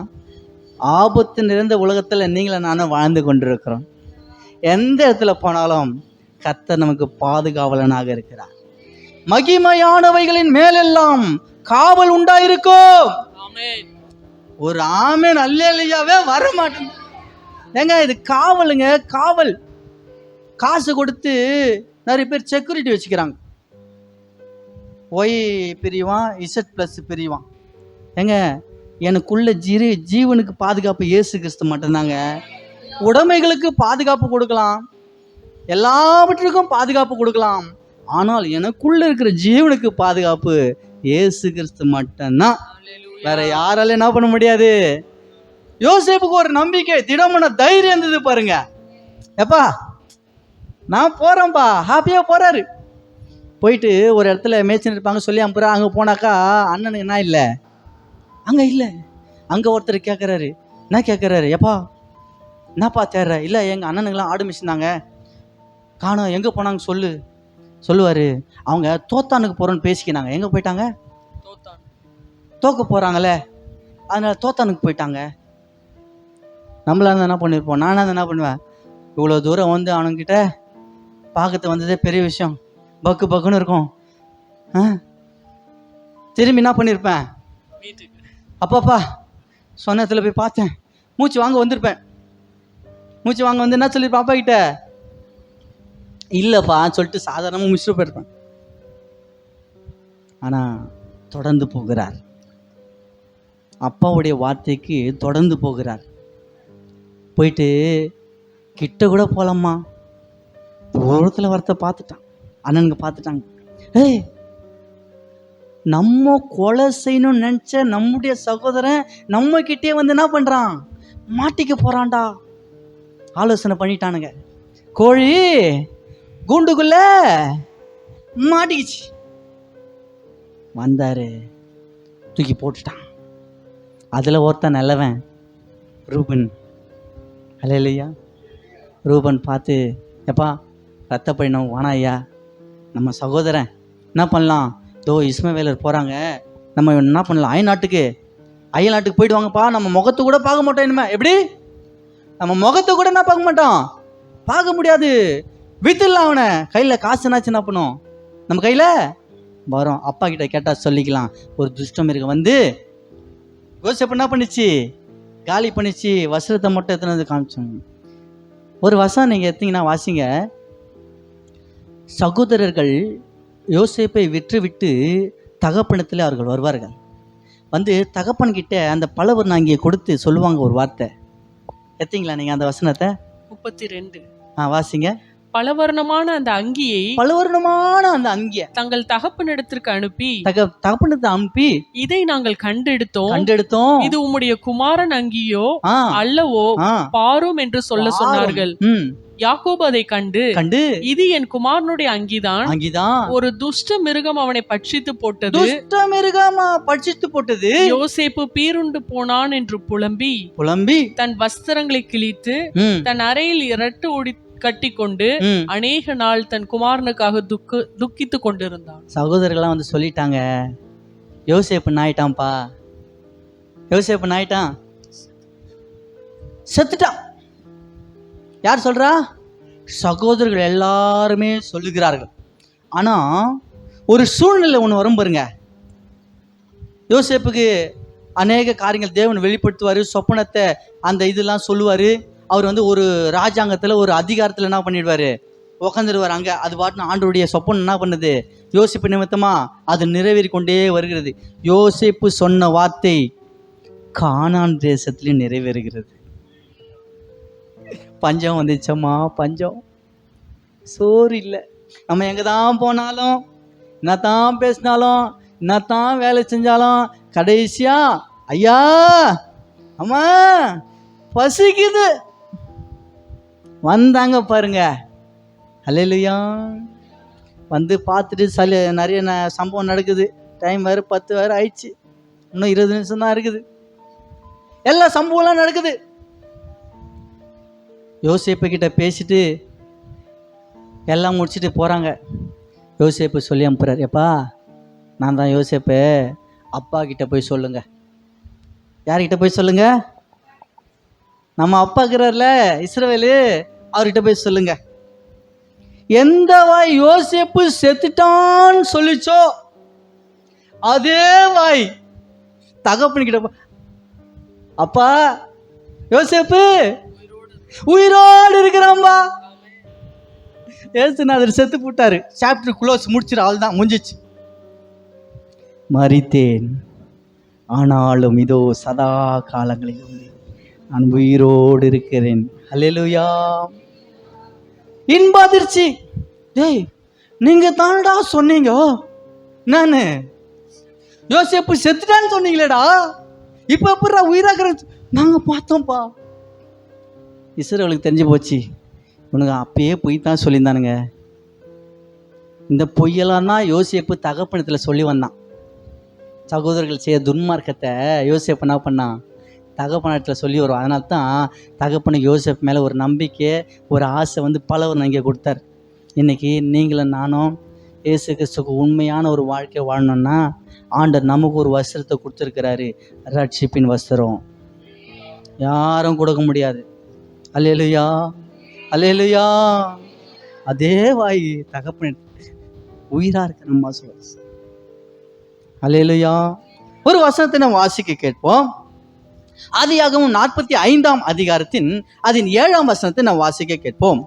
ஆபத்து நிறைந்த உலகத்துல நீங்கள நானே வாழ்ந்து கொண்டிருக்கிறோம். எந்த இடத்துல போனாலும் கர்த்தர் நமக்கு பாதுகாவலனாக இருக்கிறார். மகிமையானவைகளின் மேலெல்லாம் காவல் உண்டாயிருக்கும். ஒரு ஆமென் அல்லேலூயாவே வர மாட்டேன். ஏங்க இது காவலுங்க, காவல். காசு கொடுத்து நிறைய பேர் செக்யூரிட்டி வச்சுக்கிறாங்க. ஒய் பிரிவான், இசட் பிளஸ் பிரிவான். ஏங்க எனக்குள்ள ஜீவனுக்கு பாதுகாப்பு இயேசு கிறிஸ்து மட்டும்தாங்க. உடைமைகளுக்கு பாதுகாப்பு கொடுக்கலாம், எல்லாவற்றுக்கும் பாதுகாப்பு கொடுக்கலாம். ஆனால் எனக்குள்ள இருக்கிற ஜீவனுக்கு பாதுகாப்பு இயேசு கிறிஸ்து மட்டும்தான். வேற யாரால என்ன பண்ண முடியாது. யோசேப்புக்கு ஒரு நம்பிக்கை, திடமான தைரியம் இருந்தது பாருங்க. எப்பா நான் போறேன்பா, ஹாப்பியா போறாரு. போயிட்டு ஒரு இடத்துல மேய்ச்சல் இருப்பாங்க சொல்லி அனுப்புறா. அங்கே போனாக்கா அண்ணனுக்கு என்ன இல்லை, அங்கே இல்லை. அங்கே ஒருத்தர் கேட்குறாரு, என்ன கேட்குறாரு, எப்பா என்னப்பா தேர்ற? இல்லை எங்கள் அண்ணனுங்களாம் ஆடு மிஷினாங்க, காணோம், எங்கே போனாங்க சொல்லுவார். அவங்க தோத்தானுக்கு போகிறோன்னு பேசிக்கினாங்க. எங்கே போயிட்டாங்க? தோக்க போகிறாங்களே, அதனால தோத்தானுக்கு போயிட்டாங்க. நம்மளால என்ன பண்ணியிருப்போம்? நானாக என்ன பண்ணுவேன், இவ்வளோ தூரம் வந்து அவனுங்கிட்ட பார்க்கறது வந்ததே பெரிய விஷயம், பக்கு பக்குன்னு இருக்கும். திரும்பி என்ன பண்ணியிருப்பேன், அப்பாப்பா சொன்னத்தில் போய் பார்த்தேன், மூச்சு வாங்க வந்திருப்பேன். மூச்சு வாங்க வந்து என்ன சொல்லியிருப்பேன் அப்பா கிட்ட, இல்லைப்பா சொல்லிட்டு சாதாரணமாக முடிச்சுட்டு போயிருப்பேன். ஆனால் தொடர்ந்து போகிறார், அப்பாவுடைய வார்த்தைக்கு தொடர்ந்து போகிறார். போயிட்டு கிட்ட கூட போகலாமா, தூரத்தில் வரத்தை பார்த்துட்டான், அண்ணனுங்க பார்த்துட்டாங்க. ஏய் நம்ம கொலை செய்யணும்னு நினச்ச நம்முடைய சகோதரன் நம்ம கிட்டே வந்து என்ன பண்ணுறான், மாட்டிக்க போகிறான்டா. ஆலோசனை பண்ணிட்டானுங்க. கோழி கூண்டுக்குள்ள மாட்டிக்கிச்சு. வந்தாரு, தூக்கி போட்டுட்டான். அதில் ஒருத்தன் நல்லவன் ரூபன். அல்லேலூயா. ரூபன் பார்த்து, எப்பா ரத்த பயணம் வானா ஐயா, நம்ம சகோதரன் என்ன பண்ணலாம், தோ இஸ்மவேலர் போகிறாங்க, நம்ம என்ன பண்ணலாம், அயல் நாட்டுக்கு போயிடுவாங்கப்பா, நம்ம முகத்தை கூட பார்க்க மாட்டோம். இனிமே எப்படி நம்ம முகத்தை கூட என்ன பார்க்க மாட்டோம், பார்க்க முடியாது. வித்துடலாம் அவனை. கையில் காசுனாச்சு என்ன பண்ணும், நம்ம கையில் வரும். அப்பா கிட்ட கேட்டால் சொல்லிக்கலாம். ஒரு துஷ்டம் இருக்க வந்து யோசேப்பு என்ன பண்ணிச்சு, காலி பண்ணிச்சு. வசனத்தை மட்டும் எத்தனை வந்து காமிச்சோம். ஒரு வசனம் நீங்கள் எடுத்தீங்கன்னா வாசிங்க. சகோதரர்கள் யோசேப்பை விற்றுவிட்டு தகப்பனத்தில் அவர்கள் வருவார்கள். வந்து தகப்பன்கிட்ட அந்த பலவர் நான் இங்கே கொடுத்து சொல்லுவாங்க ஒரு வார்த்தை. எடுத்தீங்களா நீங்கள் அந்த வசனத்தை? 32. வாசிங்க. பலவர்ணமான அந்த அங்கியை தங்கள் தகப்பனிடத்திற்கு அனுப்பி இதை நாங்கள் கண்டெடுத்தோம், இது உம்முடைய குமாரன் அங்கியோ அல்லவோ பாரும் என்று சொல்ல சொன்னார்கள். யாக்கோபு அதை கண்டு இது என் குமாரனுடைய அங்கிதான், ஒரு துஷ்ட மிருகம் அவனை பட்சித்து போட்டது. யோசேப்பு பீருண்டு போனான் என்று புலம்பி தன் வஸ்திரங்களை கிழித்து தன் அறையில் இரட்டு கட்டி கொண்டு அநேக நாள் தன் குமாரனுக்காக துக்கித்து கொண்டிருந்தான். சகோதரர்கள்லாம் வந்து சொல்லிட்டாங்க, யோசேப்பு நாயிட்டான்ப்பா, யோசேப்பு நாயிட்டான், செத்துட்டான். யார் சொல்றா? சகோதரர்கள் எல்லாருமே சொல்லுகிறார்கள். ஆனா ஒரு சூழ்நிலை ஒன்று வரும் பாருங்க. யோசேப்புக்கு அநேக காரியங்கள் தேவன் வெளிப்படுத்துவார், சொப்பனத்தை அந்த இதெல்லாம் சொல்லுவார். அவர் வந்து ஒரு ராஜாங்கத்தில் ஒரு அதிகாரத்தில் என்ன பண்ணிடுவார், உக்காந்துருவார் அங்கே. அது பாட்டுன்னு ஆண்டவருடைய சொப்பனம் என்ன பண்ணுது, யோசேப்பு நிமித்தமா அது நிறைவேறி கொண்டே வருகிறது. யோசேப்பு சொன்ன வார்த்தை கானான் தேசத்திலையும் நிறைவேறுகிறது. பஞ்சம் வந்துச்சம்மா, பஞ்சம், சோறு இல்லை. நம்ம எங்கே தான் போனாலும், என்னத்தான் பேசினாலும், என்னத்தான் வேலை செஞ்சாலும், கடைசியா ஐயா அம்மா பசிக்குது வந்தாங்க பாருங்க. அல்லேலூயா. வந்து பார்த்துட்டு நிறைய சம்பவம் நடக்குது. டைம் வேறு 10 வேறு ஆயிடுச்சு, இன்னும் 20 நிமிஷம் தான் இருக்குது. எல்லா சம்பவம்லாம் நடக்குது. யோசேப்பு கிட்ட பேசிட்டு எல்லாம் முடிச்சுட்டு போகிறாங்க. யோசேப்பு சொல்லி அனுப்புறாரு, எப்பா நான் தான் யோசேப்பு, அப்பா கிட்ட போய் சொல்லுங்க. யார்கிட்ட போய் சொல்லுங்க? நம்ம அப்பா இருக்கிறார்ல இஸ்ரவேலு, அவர்கிட்ட போய் சொல்லுங்க. எந்த வாய் யோசேப்பு செத்துட்டான்னு சொல்லிச்சோ அதே வாய் தகப்பன்கிட்ட அப்பா யோசேப்பு உயிரோடு இருக்கிறான்பா. ஏசுநாதர் செத்து போட்டாரு, சாப்டர் க்ளோஸ், முடிச்சிரு, அவள் தான் முடிஞ்சிச்சு. மரித்தேன் ஆனாலும் இதோ சதா காலங்களிலும் நான் உயிரோடு இருக்கிறேன். அல்லேலூயா. இன்பாதிர்ச்சி. டேய் நீங்க தானடா சொன்னீங்க, நானு யோசேப்பு செத்துட்டான்னு சொன்னீங்களேடா, இப்ப எப்படா உயிராக்குற? நாங்க பார்த்தோம்ப்பா. இஸ்ரவேலுக்கு தெரிஞ்சு போச்சு, உனக்கு அப்பயே பொய் தான் சொல்லியிருந்தானுங்க. இந்த பொய்யெல்லாம் தான் யோசேப்பு தகப்பனத்தில் சொல்லி வந்தான். சகோதரர்கள் செய்ய துன்மார்க்கத்தை யோசேப்பு என்ன பண்ணான்? தகப்பனத்தில் சொல்லி வரும். அதனால தான் தகப்பனுக்கு யோசேப்பு மேலே ஒரு நம்பிக்கை, ஒரு ஆசை பலவர் இங்கே கொடுத்தார். இன்றைக்கி நீங்களும் நானும் இயேசு கிறிஸ்துக்கு உண்மையான ஒரு வாழ்க்கை வாழணும்னா ஆண்டவர் நமக்கு ஒரு வஸ்திரத்தை கொடுத்துருக்கிறாரு, ரட்சிப்பின் வஸ்திரம். யாரும் கொடுக்க முடியாது. அல்லேலூயா, அல்லேலூயா. அதே வாய் தகப்பன் உயிராக இருக்கிற நம்ம சொல்ல. அல்லேலூயா. ஒரு வசனத்தை நம்ம வாசிக்க கேட்போம். ஆதியாகமம் 45ஆம் அதிகாரத்தின் அதன் 7ஆம் வசனத்தை நாம் வாசிக்க கேட்போம்.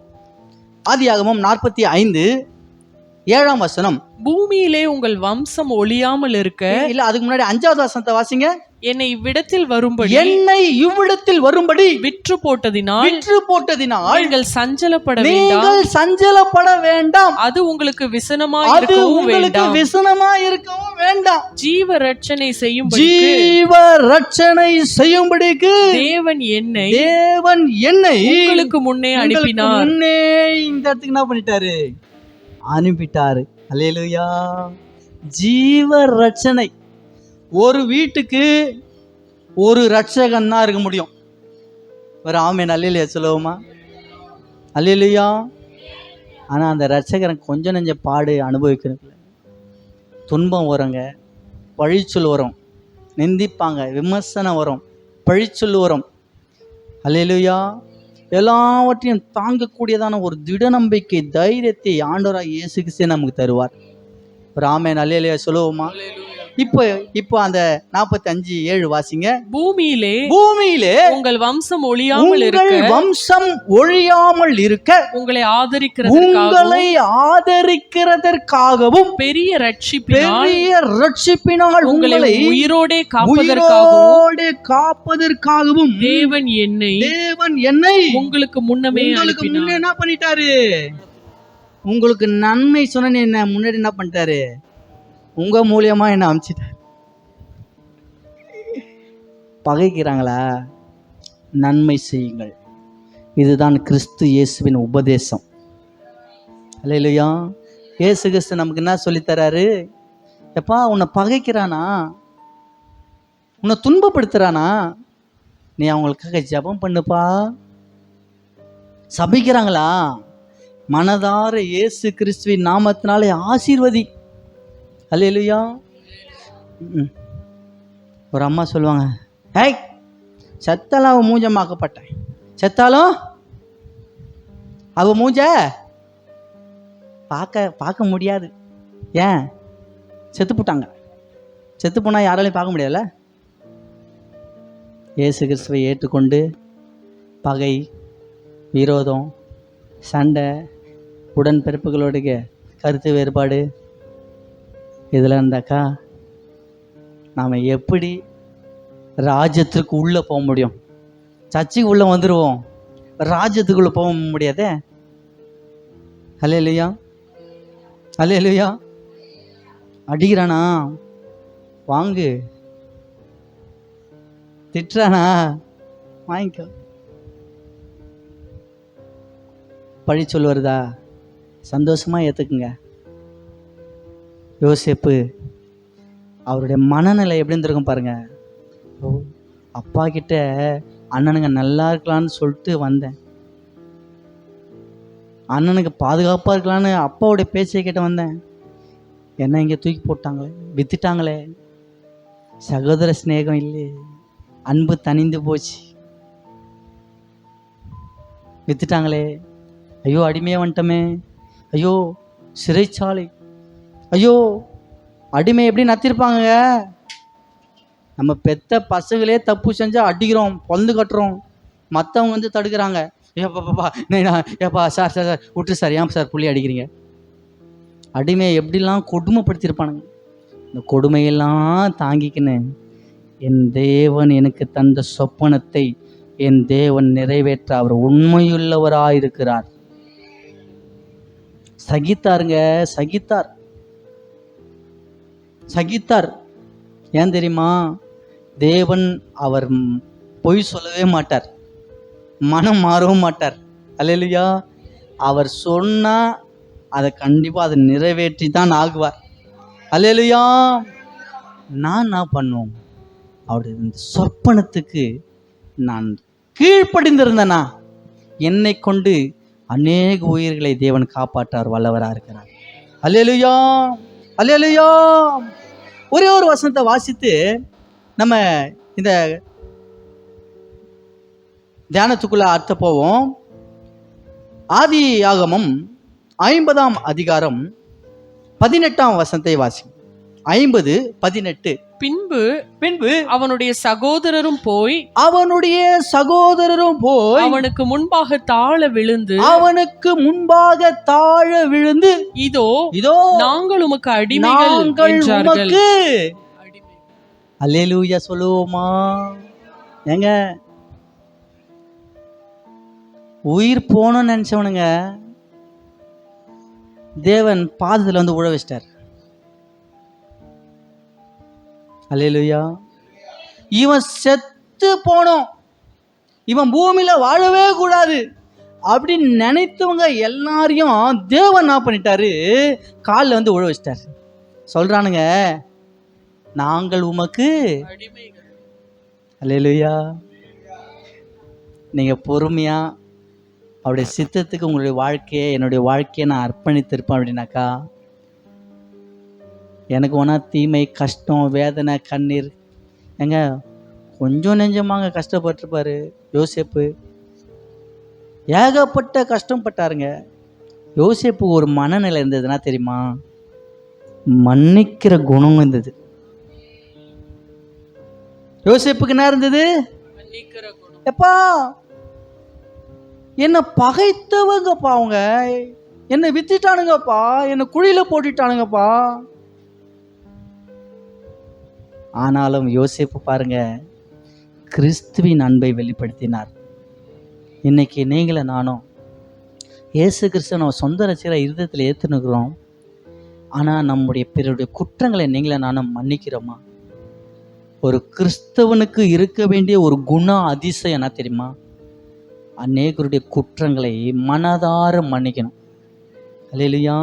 ஆதியாகமம் 45 7ஆம் வசனம். பூமியிலே உங்கள் வம்சம் ஒழியாமல் இருக்க. இல்ல, அதுக்கு முன்னாடி 5வது வசனத்தை வாசிங்க. என்னை இவ்விடத்தில் வரும்படி விற்று போட்டதினால் நீங்கள் சஞ்சலப்பட வேண்டாம். அது உங்களுக்கு விசனமாய் இருக்கவும் வேண்டாம். ஜீவ ரட்சனை செய்யும்படிக்கு தேவன் என்னை உங்களுக்கு முன்னே அனுப்பினார். இந்த இடத்துக்கு என்ன பண்ணிட்டாரு? அனுப்பிட்டாரு. அல்லேலூயா. ஜீவ ரட்சனை. ஒரு வீட்டுக்கு ஒரு ரட்சகன் தான் இருக்க முடியும். ஒரு ஆமென் அல்லேலூயா சொல்லுவோமா? அல்லேலூயா. ஆனால் அந்த ரட்சகரன் கொஞ்சம் நெஞ்ச பாடு அனுபவிக்கிறது. துன்பம் வருங்க, பழிச்சொல் வரும், நிந்திப்பாங்க, விமர்சனம் வரும், பழிச்சொல் வரும். அல்லேலூயா. எல்லாவற்றையும் தாங்கக்கூடியதான ஒரு திட நம்பிக்கை, தைரியத்தை ஆண்டவராக இயேசு கிறிஸ்து நமக்கு தருவார். ஒரு ஆமென் அல்லேலூயா சொல்லுவோமா? இப்போ அந்த 45:7 வாசிங்க. பூமியிலே உங்கள் வம்சம் ஒழியாமல் இருக்க உங்களை ஆதரிக்கிறதற்காகவும் பெரிய ரட்சிப்பினால் உங்களை உயிரோடே காப்பதற்காகவும் தேவன் என்னை உங்களுக்கு முன்னமே என்ன பண்ணிட்டாரு? உங்களுக்கு நன்மை சொன்ன என்ன முன்னாடி என்ன பண்ணிட்டாரு? உங்க மூலியமா என்ன அனுப்பிச்சிட்டார். பகைக்கிறாங்களா? நன்மை செய்யுங்கள். இதுதான் கிறிஸ்து இயேசுவின் உபதேசம். அல்லேலூயா. இயேசு கிறிஸ்து நமக்கு என்ன சொல்லித்தராரு? எப்பா உன்னை பகைக்கிறானா, உன்னை துன்பப்படுத்துறானா, நீ அவங்களுக்காக ஜெபம் பண்ணுப்பா. சபிக்கிறாங்களா, மனதார இயேசு கிறிஸ்துவின் நாமத்தினாலே ஆசீர்வதி. அல்லேலூயா. ஒரு அம்மா சொல்லுவாங்க, ஹேய் செத்தாலும் அவன் மூஞ்சமாக்கப்பட்டேன், செத்தாலும் அவ மூஞ்ச பார்க்க முடியாது. ஏன்? செத்து போட்டாங்க. செத்து போனால் யாராலையும் பார்க்க முடியாதுல்ல. இயேசு கிறிஸ்துவை ஏற்றுக்கொண்டு பகை, விரோதம், சண்டை, உடன்பிறப்புகளுடைய கருத்து வேறுபாடு இதில் இருந்தாக்கா நாம் எப்படி ராஜ்யத்திற்கு உள்ளே போக முடியும்? சர்ச்சுக்கு உள்ளே வந்துடுவோம், ராஜ்யத்துக்குள்ளே போக முடியாதே. அல்லேலூயா, அல்லேலூயா. அடிக்கிறானா வாங்கு, திட்டுறானா வாங்கிக்கோ. பழி சொல் வருதா சந்தோஷமாக ஏற்றுக்குங்க. யோசேப்பு அவருடைய மனநிலை எப்படி இருந்திருக்கும் பாருங்க. ஓ அப்பா கிட்ட அண்ணனுங்க நல்லா இருக்கலான்னு சொல்லிட்டு வந்தேன், அண்ணனுக்கு பாதுகாப்பாக இருக்கலான்னு அப்பாவுடைய பேச்சை கிட்ட வந்தேன், என்ன இங்கே தூக்கி போட்டாங்களே, வித்துட்டாங்களே, சகோதர சிநேகம் இல்லை, அன்பு தணிந்து போச்சு, வித்துட்டாங்களே, ஐயோ அடிமையா வந்துட்டோமே, ஐயோ சிறைச்சாலை, ஐயோ அடிமை எப்படி நத்திருப்பாங்க. நம்ம பெத்த பசங்களே தப்பு செஞ்சா அடிக்கிறோம், பொந்து கட்டுறோம், மற்றவங்க வந்து தடுக்கிறாங்க, ஏப்பா சார் சார் சார் விட்டு சார், ஏன் சார் புள்ளி அடிக்கிறீங்க. அடிமையை எப்படிலாம் கொடுமைப்படுத்தியிருப்பானுங்க. இந்த கொடுமையெல்லாம் தாங்கிக்கின்னு என் தேவன் எனக்கு தந்த சொப்பனத்தை என் தேவன் நிறைவேற்ற அவர் உண்மையுள்ளவராயிருக்கிறார். சகித்தாருங்க, சகித்தார், சகித்தார். ஏன் தெரியுமா? தேவன் அவர் பொய் சொல்லவே மாட்டார், மனம் மாறவும் மாட்டார். அல்லேலூயா. அவர் சொன்னா அதை கண்டிப்பாக அதை நிறைவேற்றி தான் ஆகுவார். அல்லேலூயா. நான் என்ன பண்ணுவோம், அவருடைய இந்த சொற்பனத்துக்கு நான் கீழ்ப்படிந்திருந்தேனா என்னை கொண்டு அநேக உயிர்களை தேவன் காப்பாற்றார், வல்லவராக இருக்கிறார். அல்லேலூயா, அல்லேலூயா. ஒரே ஒரு வசனத்தை வாசித்து நம்ம இந்த தியானத்துக்குள்ள அர்த்த போவோம். ஆதியாகமம் 50ஆம் அதிகாரம் 18ஆம் வசனத்தை வாசி. 50:18. பின்பு அவனுடைய சகோதரரும் போய் அவனுக்கு முன்பாக தாழ விழுந்து இதோ நாங்கள் உமக்கு அடிமைகள் என்றார்கள். அல்லேலூயா சொல்லுவோமா? ஏங்க, உயிர் போகணும்னு நினைச்சவனுங்க தேவன் பாதத்தில் வந்து உழ வச்சிட்டார். அல்லேலூயா. இவன் செத்து போனோம், இவன் பூமியில வாழவே கூடாது அப்படின்னு நினைத்தவங்க எல்லாரையும் தேவன் என்ன பண்ணிட்டாரு, காலில் வந்து உழ வச்சிட்டார். சொல்றானுங்க, நாங்கள் உமக்கு அல்லேலூயா. நீங்க பொறுமையா அவருடைய சித்தத்துக்கு உங்களுடைய வாழ்க்கையை, என்னுடைய வாழ்க்கையை நான் அர்ப்பணித்திருப்பேன் அப்படின்னாக்கா, எனக்கு ஒன்றா தீமை, கஷ்டம், வேதனை, கண்ணீர், ஏங்க கொஞ்சம் நெஞ்சமாங்க கஷ்டப்பட்டிருப்பாரு யோசேப்பு. ஏகப்பட்ட கஷ்டம் பட்டாருங்க. யோசேப்பு ஒரு மனநிலை இருந்ததுன்னா தெரியுமா, மன்னிக்கிற குணம் இருந்தது. யோசேப்புக்கு என்ன இருந்தது? எப்பா என்னை பகைத்தவங்கப்பா, அவங்க என்னை வித்துட்டானுங்கப்பா, என்னை குழியில போட்டுட்டானுங்கப்பா. ஆனாலும் யோசேப்பு பாருங்க, கிறிஸ்துவின் அன்பை வெளிப்படுத்தினார். இன்னைக்கு நீங்கள நானும் இயேசு கிறிஸ்துவ நம்ம சொந்த ரசிகராக இருதயத்தில் ஏற்றுனுக்கிறோம். ஆனால் நம்முடைய பிறருடைய குற்றங்களை நீங்கள நானும் மன்னிக்கிறோமா? ஒரு கிறிஸ்தவனுக்கு இருக்க வேண்டிய ஒரு குண அதிசயம் என்ன தெரியுமா? அநேகருடைய குற்றங்களை மனதார மன்னிக்கணும். அல்லேலூயா.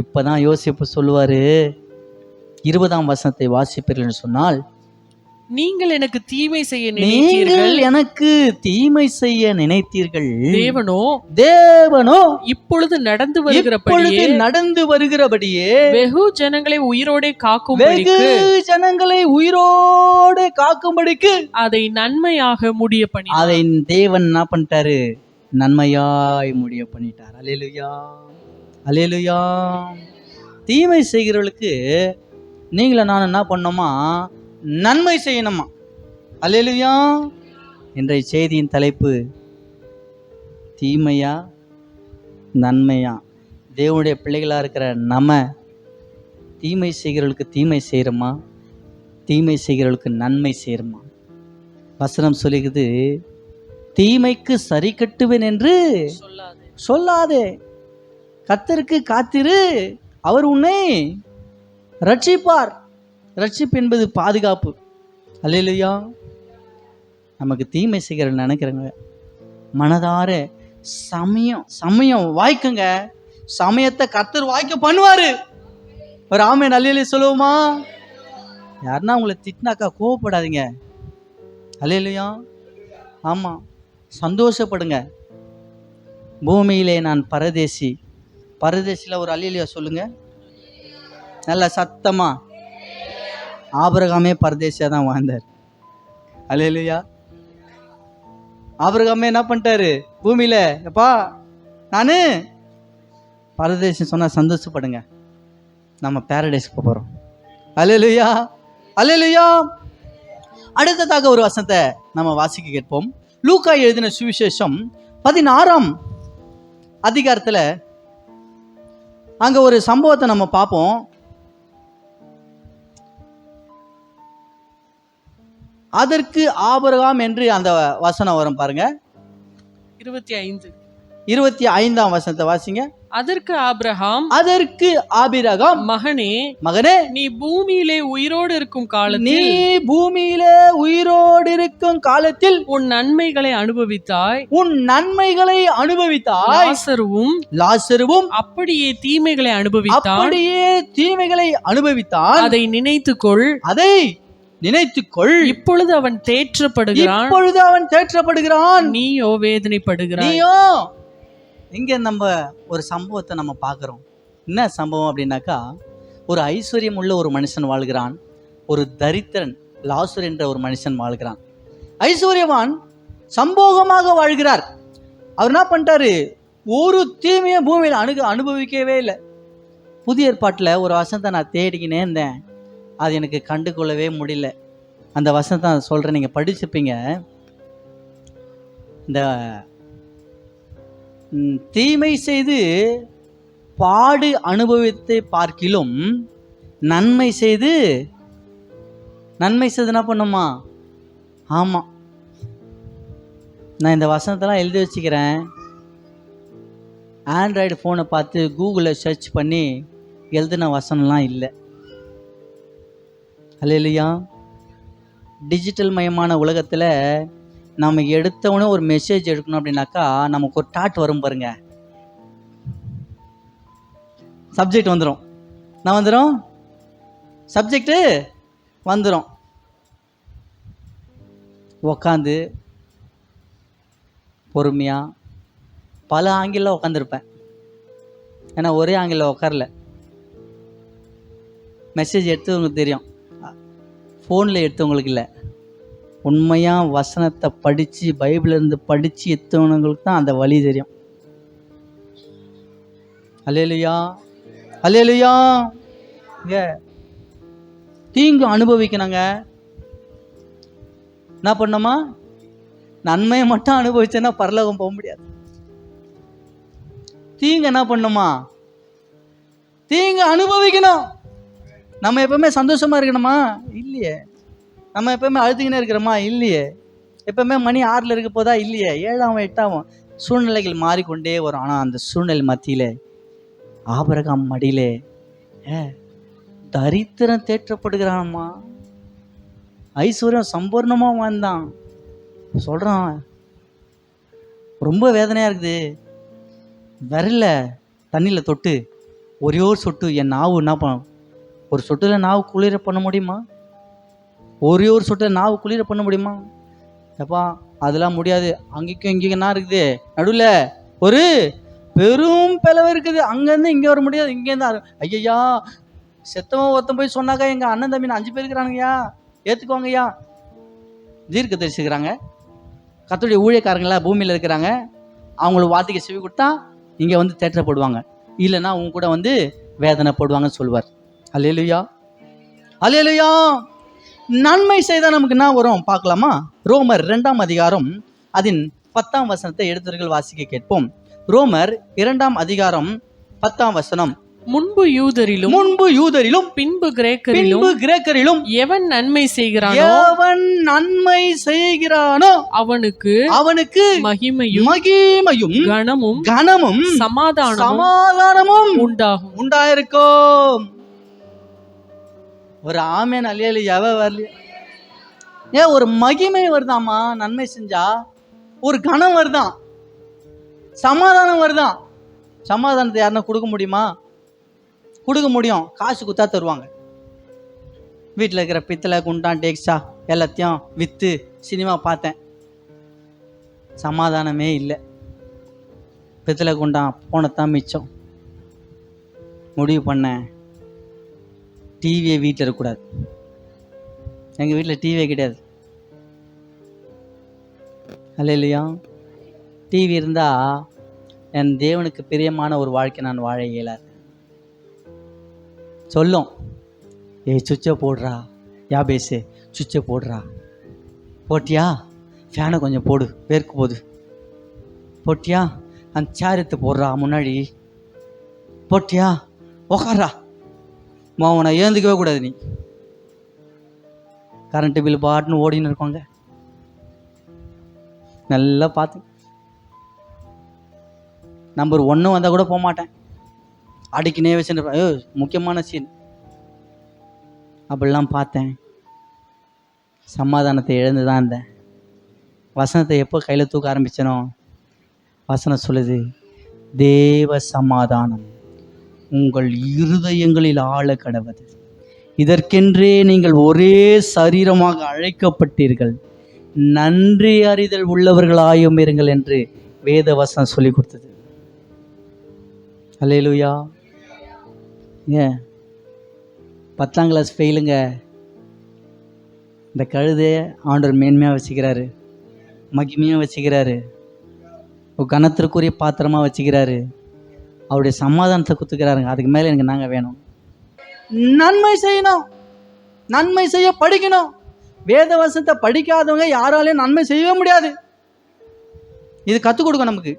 இப்பதான் யோசிப்பு சொல்லுவாரு, 20ஆம் வசனத்தை வாசிப்பீர்கள் சொன்னால், நீங்கள் எனக்கு தீமை செய்ய நினைத்தீர்கள், எனக்கு தீமை செய்ய நினைத்தீர்கள், தேவனோ இப்பொழுது நடந்து வருகிறபடியே வெகு ஜனங்களை உயிரோடே காக்கும்படிக்கு அதை நன்மையாக முடிய பண்ணி, அதை தேவன் என்ன பண்ணிட்டாரு? நன்மையாய் முடிய பண்ணிட்டார். அல்லேலூயா, அல்லேலூயா. தீமை செய்கிறவர்களுக்கு நீங்கள நான் என்ன பண்ணோமா? நன்மை செய்யணுமா? அல்லேலூயா. இன்றைய செய்தியின் தலைப்பு தீமையா நன்மையா? தேவனுடைய பிள்ளைகளாக இருக்கிற நம்ம தீமை செய்கிறவர்களுக்கு தீமை செய்கிறோமா, தீமை செய்கிறவர்களுக்கு நன்மை செய்கிறோமா? வசனம் சொல்லுகிறது, தீமைக்கு சரி கட்டுவேன் என்று சொல்லாதே, கர்த்தருக்கு காத்திரு, அவர் உன்னை ரட்சிப்பார். ரட்சிப்பு என்பது பாதுகாப்பு. அல்லேலூயா. நமக்கு தீமை செய்கிற நினைக்கிறேங்க, மனதார சமயம் வாய்க்குங்க. சமயத்தை கர்த்தர் வாய்க்க பண்ணுவாரு. ஒரு ஆமென் அல்லேலூயா சொல்லுவோமா? யாருன்னா உங்களை திட்டினாக்கா கோவப்படாதீங்க. அல்லேலூயா. ஆமா, சந்தோஷப்படுங்க. பூமியிலே நான் பரதேசி. பரதேசியில் ஒரு அல்லேலூயா சொல்லுங்க. நல்ல சத்தமா. ஆபிரகாமே பரதேசியா தான் வாழ்ந்தார். அல்லேலூயா. ஆபிரகாமே என்ன பண்ணிட்டாரு பூமியில, எப்பா நானு பரதேசம் சொன்னா சந்தோஷப்படுங்க, நம்ம பாரடைஸ்க்கு போறோம். அல்லேலூயா, அல்லேலூயா. அடுத்ததாக ஒரு வசனத்தை நம்ம வாசிக்க கேட்போம். லூக்கா எழுதின சுவிசேஷம் 16ஆம் அதிகாரத்துல அங்க ஒரு சம்பவத்தை நம்ம பார்ப்போம். அதற்கு ஆபிரகாம் என்று அந்த வசனம் வரும் பாருங்க. 25ஆம் வசனத்தை வாசிங்க. அதற்கு ஆபிரகாம், மகனே நீ பூமியிலே உயிரோடு இருக்கும் காலத்தில் உன் நன்மைகளை அனுபவித்தாய். லாசருவும் அப்படியே தீமைகளை அனுபவித்தான். அதை நினைத்துக்கொள். இப்பொழுது அவன் தேற்றப்படுகிறான். நீயோ வேதனைப்படுகிறாய். இங்க நம்ம ஒரு சம்பவத்தை நம்ம பார்க்குறோம். என்ன சம்பவம் அப்படின்னாக்கா, ஒரு ஐஸ்வர்யம் உள்ள ஒரு மனுஷன் வாழ்கிறான், ஒரு தரித்திரன் லாசர் என்ற ஒரு மனுஷன் வாழ்கிறான். ஐஸ்வர்யவான் சம்போகமாக வாழ்கிறார். அவர் என்ன பண்ணிட்டாரு, ஒரு தீமையை பூமியில் அனுபவிக்கவே இல்லை. புதிய ஏற்பாட்டில் ஒரு வசனத்தை நான் தேடிக்கினே இருந்தேன், அது எனக்கு கண்டு கொள்ளவே முடியல. அந்த வசனத்தை நான் சொல்கிறேன், நீங்கள் படிச்சுப்பீங்க. இந்த தீமை செய்து பாடு அனுபவித்தை பார்க்கிலும் நன்மை செய்து என்ன பண்ணுமா? ஆமாம், நான் இந்த வசனத்தெல்லாம் எழுதி வச்சுக்கிறேன். ஆண்ட்ராய்டு ஃபோனை பார்த்து கூகுளில் சர்ச் பண்ணி எழுதின வசனம்லாம் இல்லை. அல்லேலூயா. டிஜிட்டல் மயமான உலகத்தில் நம்ம எடுத்தவொடனே ஒரு மெசேஜ் எடுக்கணும் அப்படின்னாக்கா நமக்கு ஒரு டாட் வரும் பாருங்க, சப்ஜெக்ட் வந்துடும், சப்ஜெக்டு வந்துடும். உக்காந்து பொறுமையாக பல ஆங்கிளில் உட்காந்துருப்பேன். ஏன்னா ஒரே ஆங்கிளில் உட்காரல. மெசேஜ் எடுத்தவங்களுக்கு தெரியும், ஃபோனில் எடுத்தவங்களுக்கு இல்லை. உண்மையாக வசனத்தை படித்து பைபிளிலிருந்து படித்து எடுத்தவங்களுக்கு தான் அந்த வழி தெரியும். அல்லேலூயா, அல்லேலூயா. இங்க தீங்கு அனுபவிக்கணுங்க. என்ன பண்ணோமா? நன்மையை மட்டும் அனுபவிச்சேன்னா பரலோகம் போக முடியாது. தீங்கு என்ன பண்ணுமா? தீங்கு அனுபவிக்கணும். நம்ம எப்பவுமே சந்தோஷமா இருக்கணுமா? இல்லையே. நம்ம எப்பவுமே அழுதுகினே இருக்கிறோமா? இல்லையே. எப்பவுமே மணி 6 இருக்க போதா? இல்லையே. 7ஆம் 8ஆம் சூழ்நிலைகள் மாறிக்கொண்டே வரும். ஆனால் அந்த சூழ்நிலை மத்தியில் ஆபிரகாம் மடியிலே தரித்திரம் தேற்றப்படுகிறான்மா. ஐஸ்வர்யம் சம்பூர்ணமாக வாழ்ந்தான். சொல்கிறான், ரொம்ப வேதனையாக இருக்குது. விரல தண்ணியில் தொட்டு ஒரே ஒரு சொட்டு என் நாவு என்ன பண்ணும்? ஒரு சொட்டில் நாவு குளிர பண்ண முடியுமா? ஒரே ஒரு சொட்டில் நாவு குளிர பண்ண முடியுமா? எப்பா அதெல்லாம் முடியாது. அங்கேயும் இங்கேயும் என்ன இருக்குது? நடுவில் ஒரு பெரும் பிளவு இருக்குது. அங்கேருந்து இங்கே வர முடியாது. இங்கேருந்து ஐயா செத்தவன் ஒருத்தன் போய் சொன்னாக்கா எங்கள் அண்ணன் தம்பி 5 பேர் இருக்கிறாங்கய்யா, ஏற்றுக்குவாங்கய்யா. தீர்க்க தரிசிக்கிறாங்க, கர்த்தருடைய ஊழியக்காரங்களா பூமியில் இருக்கிறாங்க. அவங்களுக்கு வார்த்தைக்கு செவி கொடுத்தா இங்கே வந்து தேற்றப்படுவாங்க, இல்லைன்னா அவங்க கூட வந்து வேதனைப்படுவாங்கன்னு சொல்லுவார். அல்லேலூயா, அல்லேலூயா. நன்மை செய்தால் நமக்கு என்ன வரும் பார்க்கலாமா? ரோமர் 2ஆம் அதிகாரம் அதன் 10ஆம் வசனத்தை எடுத்தவர்கள் வாசிக்க கேட்போம். ரோமர் 2ஆம் அதிகாரம் 10ஆம் வசனம். முன்பு யூதரிலும் பின்பு கிரேக்கரிலும் எவன் நன்மை செய்கிறானோ அவனுக்கு மகிமையும் கனமும் சமாதானமும் உண்டாயிருக்கும். ஒரு ஆமேன் அல்லேலூயா வரலையா? ஒரு மகிமை வருதாமா? நன்மை செஞ்சா ஒரு கனம் வருதான், சமாதானம் வருதான். சமாதானத்தை யாருன்னா கொடுக்க முடியுமா? கொடுக்க முடியும். காசு குத்தா தருவாங்க. வீட்டில் இருக்கிற பித்தளை குண்டான் டேக்ஸா எல்லாத்தையும் விற்று சினிமா பார்த்தேன், சமாதானமே இல்லை. பித்தளை குண்டான் போனத்தான் மிச்சம். முடிவு பண்ணேன், டிவியே வீட்டில் இருக்கக்கூடாது. எங்கள் வீட்டில் டிவியே கிடையாது. அல்லேலூயா. டிவி இருந்தால் என் தேவனுக்கு பிரியமான ஒரு வாழ்க்கை நான் வாழ இயலாது. சொல்லும், ஏய் சுவிட்சை போடுறா, யாபேசு சுவிட்சை போடுறா. போட்டியா? ஃபேனை கொஞ்சம் போடு, வேர்க்கு போகுது. போட்டியா? அந்த சேர் எடுத்து போடுறா முன்னாடி. போட்டியா? உக்காரா. மாவனை ஏந்துக்கவே கூடாது நீ. கரண்ட்டு பில் பாட்டுன்னு ஓடின்னு இருக்கோங்க. நல்லா பார்த்து நம்பர் 1 வந்தால் கூட போக மாட்டேன். அடிக்கினே வச்சுருப்பேன். முக்கியமான சீன் அப்படிலாம் பார்த்தேன். சமாதானத்தை இழந்து தான் இருந்தேன். வசனத்தை எப்போ கையில் தூக்க ஆரம்பிச்சனோ, வசனம் சொல்லுது, தேவ சமாதானம் உங்கள் இருதயங்களில் ஆழ கடவது. இதற்கென்றே நீங்கள் ஒரே சரீரமாக அழைக்கப்பட்டீர்கள், நன்றி அறிதல் உள்ளவர்களாயும் இருங்கள் என்று வேத வசனம் சொல்லி கொடுத்தது. அல்லேலூயா. ஏன் 10ஆம் கிளாஸ் ஃபெயிலுங்க. இந்த கழுதைய ஆண்டவர் மேன்மையாக வச்சுக்கிறாரு, மகிமையாக வச்சுக்கிறாரு, ஒரு கனத்திற்குரிய பாத்திரமாக வச்சுக்கிறாரு, அவருடைய சமாதானத்தை குத்துக்கிறாருங்க. அதுக்கு மேலே எனக்கு நாங்கள் வேணும். நன்மை செய்யணும், நன்மை செய்ய படிக்கணும். வேதவசனத்தை படிக்காதவங்க யாராலையும் நன்மை செய்யவே முடியாது. இது கற்றுக் கொடுக்கும் நமக்கு.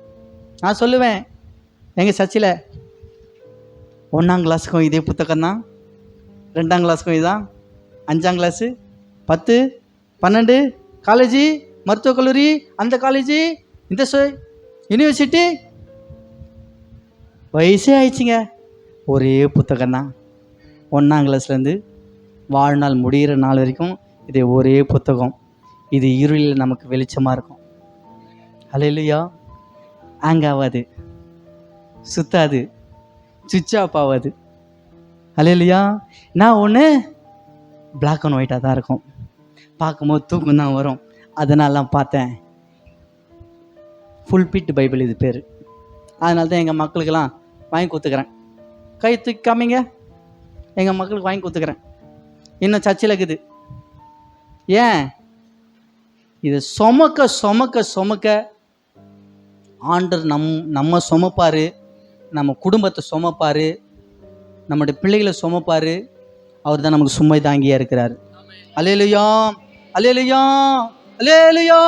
நான் சொல்லுவேன், எங்கள் சர்ச்சில் 1ஆம் கிளாஸுக்கும் இதே புத்தகம் தான், 2ஆம் கிளாஸுக்கும் இதுதான், 5ஆம் கிளாஸு, 10, 12, காலேஜி, மருத்துவக் கல்லூரி, அந்த காலேஜி, இந்த யூனிவர்சிட்டி, வயசே ஆயிடுச்சுங்க, ஒரே புத்தகம் தான். 1ஆம் கிளாஸ்லேருந்து வாழ்நாள் முடிகிற நாள் வரைக்கும் இதே ஒரே புத்தகம். இது இருளில் நமக்கு வெளிச்சமாக இருக்கும். அல்லேலூயா. ஹேங் ஆகாது, சுத்தாது, சுவிட்ச் ஆஃப் ஆகாது. அல்லேலூயா. நான் ஒன்று பிளாக் அண்ட் ஒயிட்டாக தான் இருக்கும், பார்க்கும்போது தூக்கம் தான் வரும். அதனாலாம் பார்த்தேன். ஃபுல் பிட் பைபிள் இது பேர். அதனால தான் எங்கள் மக்களுக்கெல்லாம் வாங்கி கொடுத்துக்கிறேன். கை தூக்கி காமிங்க, எங்கள் மக்களுக்கு வாங்கி கொடுத்துக்கிறேன். இன்னும் சர்ச்சில் இருக்குது. ஏன்? இது சுமக்க சுமக்க சுமக்க ஆண்டவர் நம்ம சுமப்பார், நம்ம குடும்பத்தை சுமப்பார், நம்முடைய பிள்ளைகளை சுமப்பார். அவர் தான் நமக்கு சுமை தாங்கியாக இருக்கிறார். அல்லேலூயா, அல்லேலூயா, அல்லேலூயா.